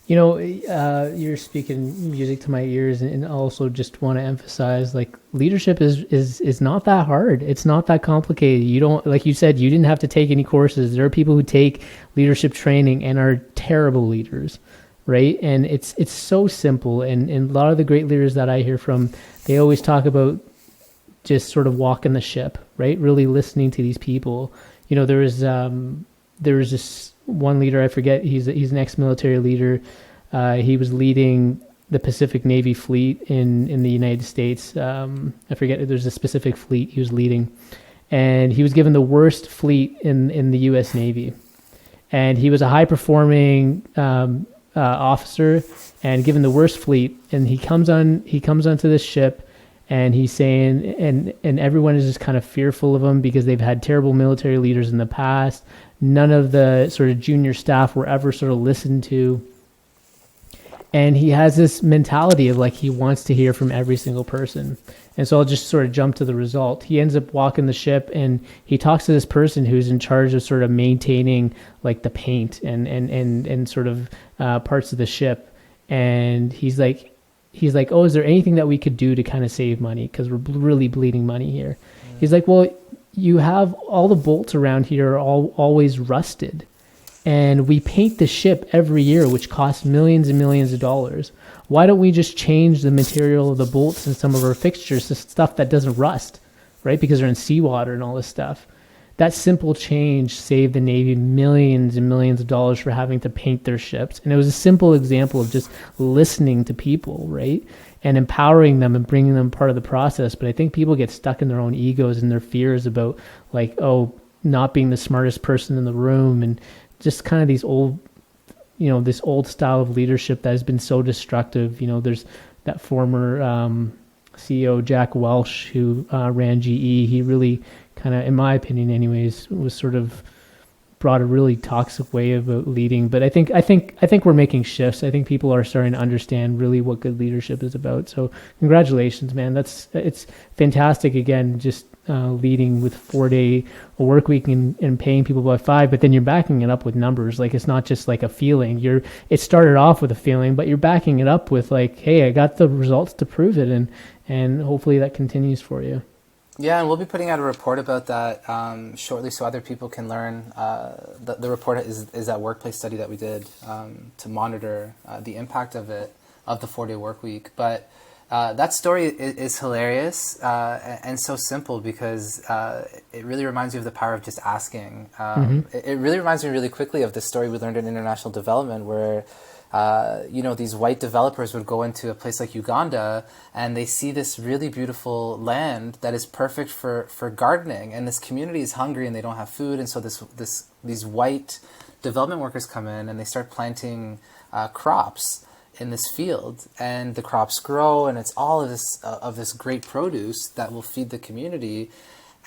You're speaking music to my ears, and also just want to emphasize, like, leadership is not that hard. It's not that complicated. You don't, like you said, you didn't have to take any courses. There are people who take leadership training and are terrible leaders, right? And it's so simple. And a lot of the great leaders that I hear from, they always talk about just sort of walking the ship, right? Really listening to these people. There was this one leader, I forget, he's an ex-military leader. He was leading the Pacific Navy fleet in the United States. I forget, there's a specific fleet he was leading. And he was given the worst fleet in the U.S. Navy. And he was a high-performing officer and given the worst fleet. And he comes onto this ship, and he's saying, and everyone is just kind of fearful of him because they've had terrible military leaders in the past. None of the sort of junior staff were ever sort of listened to. And he has this mentality of, like, he wants to hear from every single person. And so I'll just sort of jump to the result. He ends up walking the ship, and he talks to this person who's in charge of sort of maintaining, like, the paint and sort of parts of the ship. And he's like, oh, is there anything that we could do to kind of save money? Because we're really bleeding money here. Yeah. He's like, well, you have all the bolts around here are always rusted. And we paint the ship every year, which costs millions and millions of dollars. Why don't we just change the material of the bolts and some of our fixtures to stuff that doesn't rust, right? Because they're in seawater and all this stuff. That simple change saved the Navy millions and millions of dollars for having to paint their ships. And it was a simple example of just listening to people, right? And empowering them and bringing them part of the process. But I think people get stuck in their own egos and their fears about, like, not being the smartest person in the room, and just kind of these old, this old style of leadership that has been so destructive. There's that former CEO, Jack Welch, who ran GE. He really kind of, in my opinion anyways, was sort of brought a really toxic way about leading. But I think we're making shifts. I think people are starting to understand really what good leadership is about. So congratulations, man. It's fantastic. Again, just leading with 4-day work week and paying people by 5, but then you're backing it up with numbers. Like, it's not just like a feeling. It started off with a feeling, but you're backing it up with, like, hey, I got the results to prove it, and hopefully that continues for you. Yeah, and we'll be putting out a report about that shortly, so other people can learn. The report is that workplace study that we did to monitor the impact of the 4-day work week. But that story is hilarious and so simple, because it really reminds me of the power of just asking. It really reminds me really quickly of the story we learned in international development, where these white developers would go into a place like Uganda, and they see this really beautiful land that is perfect for gardening, and this community is hungry and they don't have food, and so these white development workers come in and they start planting crops in this field, and the crops grow, and it's all of this great produce that will feed the community.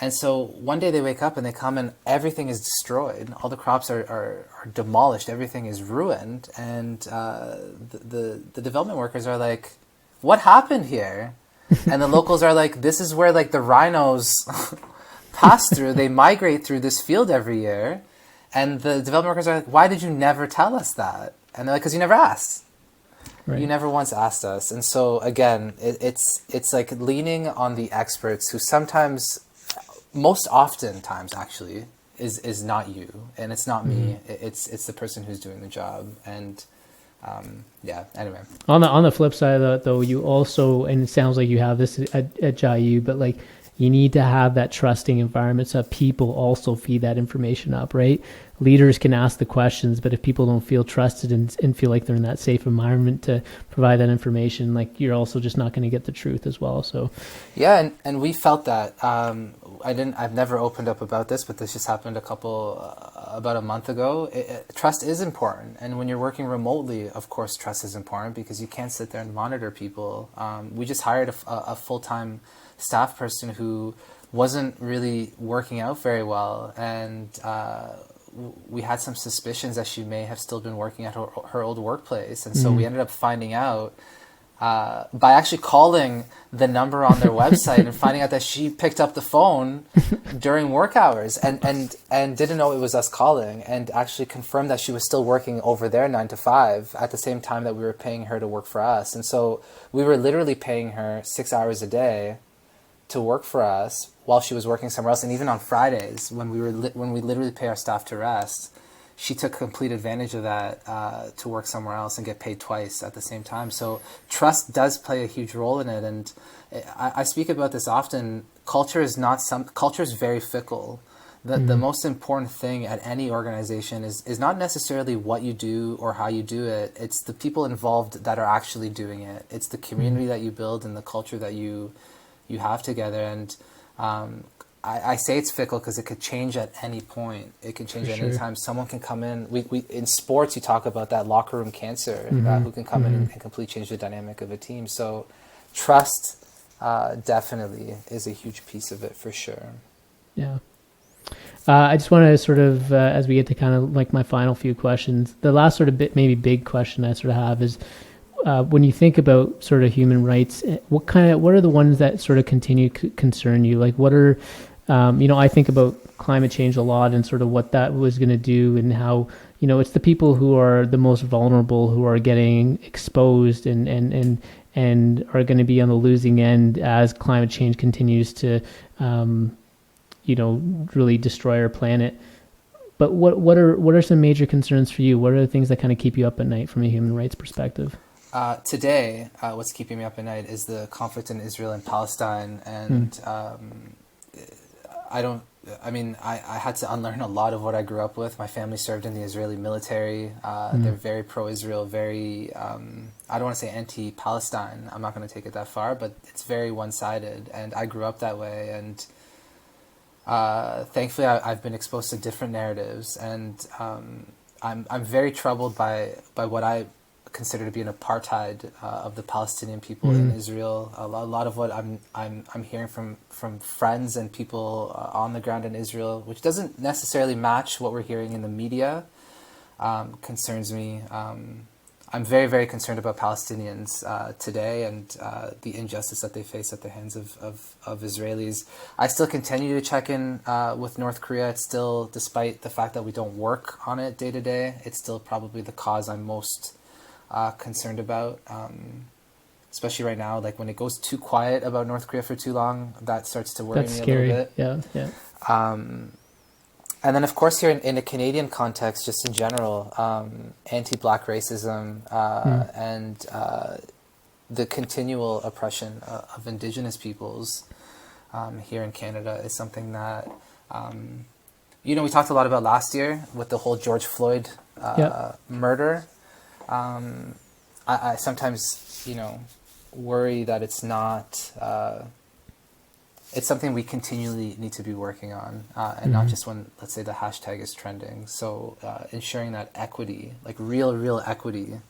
And so one day they wake up and they come and everything is destroyed. All the crops are demolished. Everything is ruined. And the development workers are like, what happened here? And the locals are like, this is where, like, the rhinos pass through. They migrate through this field every year. And the development workers are like, why did you never tell us that? And they're like, because you never asked. Right. You never once asked us. And so, again, it's like leaning on the experts who sometimes, most oftentimes actually, is not you, and it's not me. It's the person who's doing the job. And anyway. On the flip side of that, though, you also, and it sounds like you have this at JAYU, but, like, you need to have that trusting environment so that people also feed that information up, right? Leaders can ask the questions, but if people don't feel trusted and feel like they're in that safe environment to provide that information, like, you're also just not going to get the truth as well. So, yeah, and we felt that I've never opened up about this, but this just happened about a month ago. Trust is important. And when you're working remotely, of course, trust is important because you can't sit there and monitor people. We just hired a full-time staff person who wasn't really working out very well. And we had some suspicions that she may have still been working at her old workplace. And so we ended up finding out by actually calling the number on their website and finding out that she picked up the phone during work hours and didn't know it was us calling, and actually confirmed that she was still working over there 9 to 5 at the same time that we were paying her to work for us. And so we were literally paying her 6 hours a day to work for us while she was working somewhere else. And even on Fridays when we literally pay our staff to rest, she took complete advantage of that to work somewhere else and get paid twice at the same time. So trust does play a huge role in it. And I speak about this often. Culture is very fickle. The most important thing at any organization is not necessarily what you do or how you do it. It's the people involved that are actually doing it. It's the community that you build and the culture that you have together. And I say it's fickle because it could change at any point. It can change at any time. Someone can come in. We in sports, you talk about that locker room cancer who can come in and completely change the dynamic of a team. So trust definitely is a huge piece of it for sure. Yeah. I just want to sort of, as we get to kind of like my final few questions, the last sort of big question I sort of have is, when you think about sort of human rights, what are the ones that sort of continue to concern you? Like what are, I think about climate change a lot and sort of what that was going to do and how, it's the people who are the most vulnerable who are getting exposed and are going to be on the losing end as climate change continues to, really destroy our planet. But what are some major concerns for you? What are the things that kind of keep you up at night from a human rights perspective? Today, what's keeping me up at night is the conflict in Israel and Palestine. And I had to unlearn a lot of what I grew up with. My family served in the Israeli military. They're very pro-Israel, very, I don't want to say anti-Palestine. I'm not going to take it that far, but it's very one-sided. And I grew up that way. And thankfully, I've been exposed to different narratives. And I'm very troubled by what I consider to be an apartheid of the Palestinian people in Israel. A lot of what I'm hearing from friends and people on the ground in Israel, which doesn't necessarily match what we're hearing in the media, concerns me. I'm very, very concerned about Palestinians today and the injustice that they face at the hands of Israelis. I still continue to check in with North Korea. It's still, despite the fact that we don't work on it day to day, it's still probably the cause I'm most concerned about, especially right now. Like when it goes too quiet about North Korea for too long, that starts to worry me a little bit. Yeah. And then, of course, here in a Canadian context, just in general, anti-Black racism and the continual oppression of Indigenous peoples here in Canada is something that, we talked a lot about last year with the whole George Floyd murder. I sometimes, worry that it's not, it's something we continually need to be working on, and not just when, let's say, the hashtag is trending. So ensuring that equity, like real equity,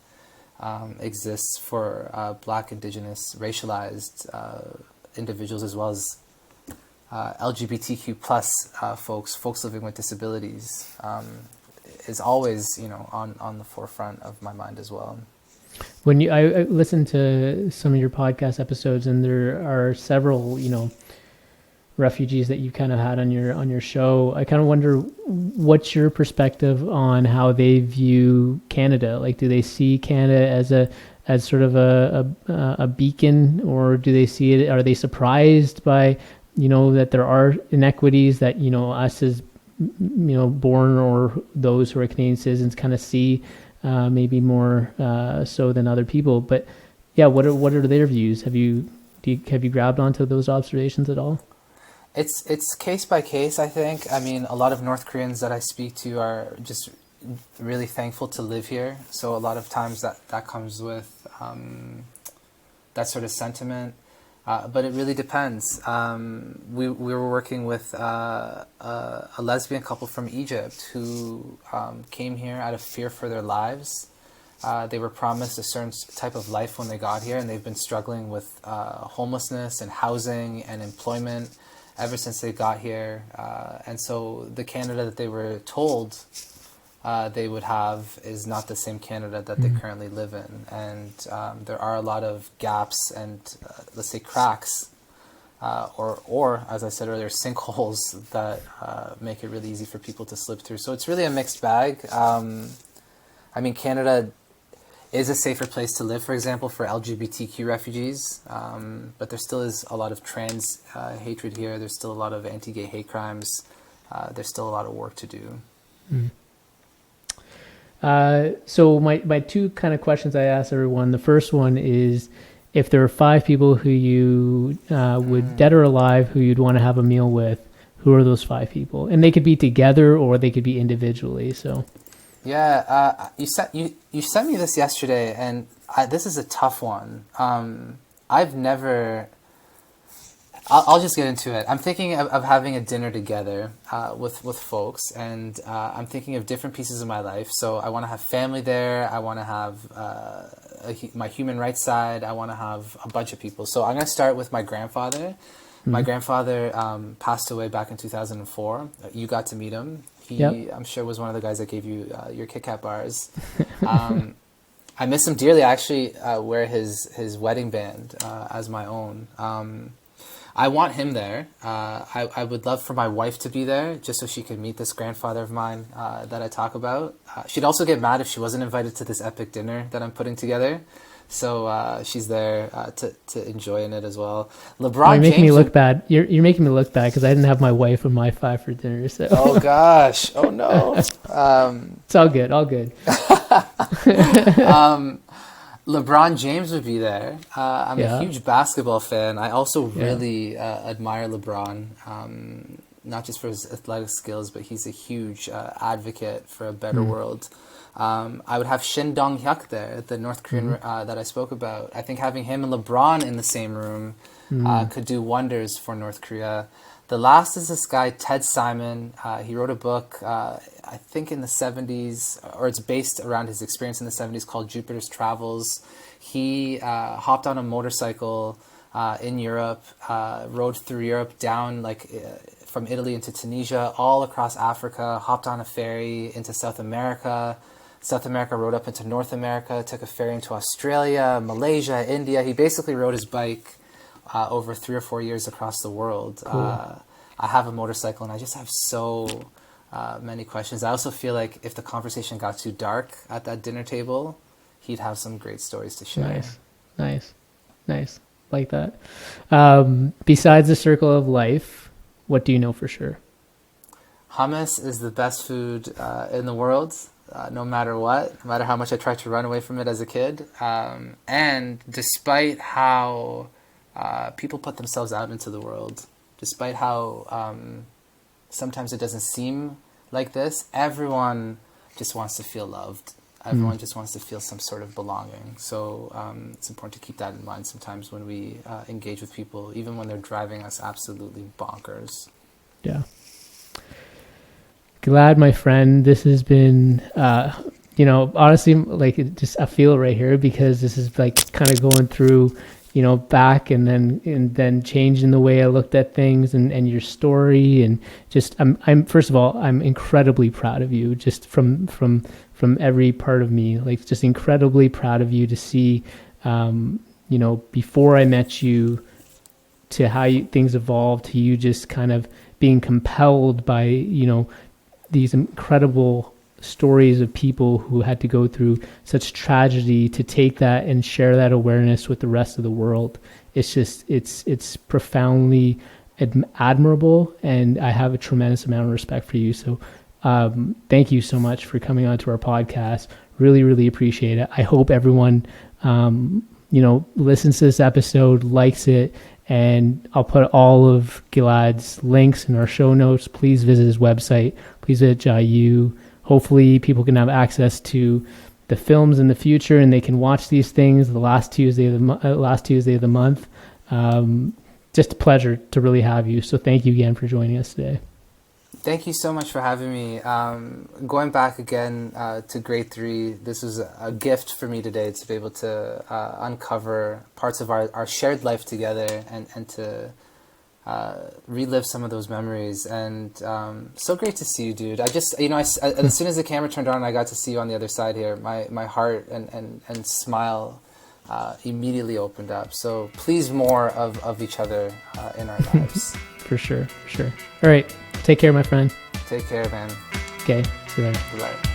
exists for Black, Indigenous, racialized individuals, as well as LGBTQ plus folks living with disabilities, is always, on the forefront of my mind as well. When I listened to some of your podcast episodes, and there are several, refugees that you kind of had on your show, I kind of wonder what's your perspective on how they view Canada. Like, do they see Canada as sort of a beacon, or do they see it? Are they surprised by that there are inequities that us as born or those who are Canadian citizens kind of see maybe more so than other people? But yeah, what are their views? Have you grabbed onto those observations at all? It's case by case, I think. I mean, a lot of North Koreans that I speak to are just really thankful to live here. So a lot of times that comes with that sort of sentiment. But it really depends. We were working with a lesbian couple from Egypt who came here out of fear for their lives. They were promised a certain type of life when they got here, and they've been struggling with homelessness and housing and employment ever since they got here. And so the Canada that they were told they would have is not the same Canada that they currently live in. And there are a lot of gaps and, let's say, cracks, or as I said earlier, sinkholes that make it really easy for people to slip through. So it's really a mixed bag. I mean, Canada is a safer place to live, for example, for LGBTQ refugees, but there still is a lot of trans hatred here. There's still a lot of anti-gay hate crimes. There's still a lot of work to do. Mm. So my two kind of questions I ask everyone. The first one is, if there are 5 people who you would, dead or alive, who you'd want to have a meal with, who are those 5 people? And they could be together or they could be individually. So, yeah, you sent me this yesterday, and this is a tough one. I've never. I'll just get into it. I'm thinking of having a dinner together with folks, and I'm thinking of different pieces of my life. So I want to have family there. I want to have my human rights side. I want to have a bunch of people. So I'm going to start with my grandfather. Mm-hmm. My grandfather passed away back in 2004. You got to meet him. He, yep. I'm sure, was one of the guys that gave you your Kit Kat bars. I miss him dearly. I actually wear his wedding band as my own. I want him there. I would love for my wife to be there, just so she could meet this grandfather of mine that I talk about. She'd also get mad if she wasn't invited to this epic dinner that I'm putting together. So she's there to enjoy in it as well. LeBron You're making James me look bad. You're making me look bad because I didn't have my wife and my 5 for dinner. So. Oh gosh! Oh no! It's all good. All good. LeBron James would be there. I'm a huge basketball fan. I also really admire LeBron, not just for his athletic skills, but he's a huge advocate for a better world. I would have Shin Dong-hyuk there, the North Korean that I spoke about. I think having him and LeBron in the same room could do wonders for North Korea. The last is this guy, Ted Simon. He wrote a book, I think in the 70s, or it's based around his experience in the 70s, called Jupiter's Travels. He hopped on a motorcycle in Europe, rode through Europe down from Italy into Tunisia, all across Africa, hopped on a ferry into South America. South America rode up into North America, took a ferry into Australia, Malaysia, India. He basically rode his bike over 3 or 4 years across the world. Cool. I have a motorcycle, and I just have so many questions. I also feel like if the conversation got too dark at that dinner table, he'd have some great stories to share. Nice. Like that. Besides the circle of life, what do you know for sure? Hummus is the best food in the world, no matter what, no matter how much I tried to run away from it as a kid. And despite how people put themselves out into the world, despite how sometimes it doesn't seem like this, everyone just wants to feel loved. Everyone just wants to feel some sort of belonging. So it's important to keep that in mind sometimes when we engage with people, even when they're driving us absolutely bonkers. Yeah. Gilad, my friend, this has been, honestly, I feel it right here, because this is like kind of going through, back and then changing the way I looked at things and your story, and just I'm first of all, I'm incredibly proud of you, just from every part of me, like just incredibly proud of you to see, before I met you, to how things evolved, to you just kind of being compelled by, these incredible stories of people who had to go through such tragedy, to take that and share that awareness with the rest of the world. It's just, it's profoundly admirable, and I have a tremendous amount of respect for you. So thank you so much for coming on to our podcast. Really, really appreciate it. I hope everyone, listens to this episode, likes it, and I'll put all of Gilad's links in our show notes. Please visit his website. Please visit JAYU. Hopefully people can have access to the films in the future, and they can watch these things the last Tuesday of the month. Just a pleasure to really have you. So thank you again for joining us today. Thank you so much for having me. Going back again to grade 3, this was a gift for me today to be able to uncover parts of our shared life together and to relive some of those memories. And so great to see you, dude. I just, as soon as the camera turned on and I got to see you on the other side here, my heart and smile immediately opened up. So please more of each other in our lives. For sure. All right. Take care, my friend. Take care, man. Okay. See you later. Bye.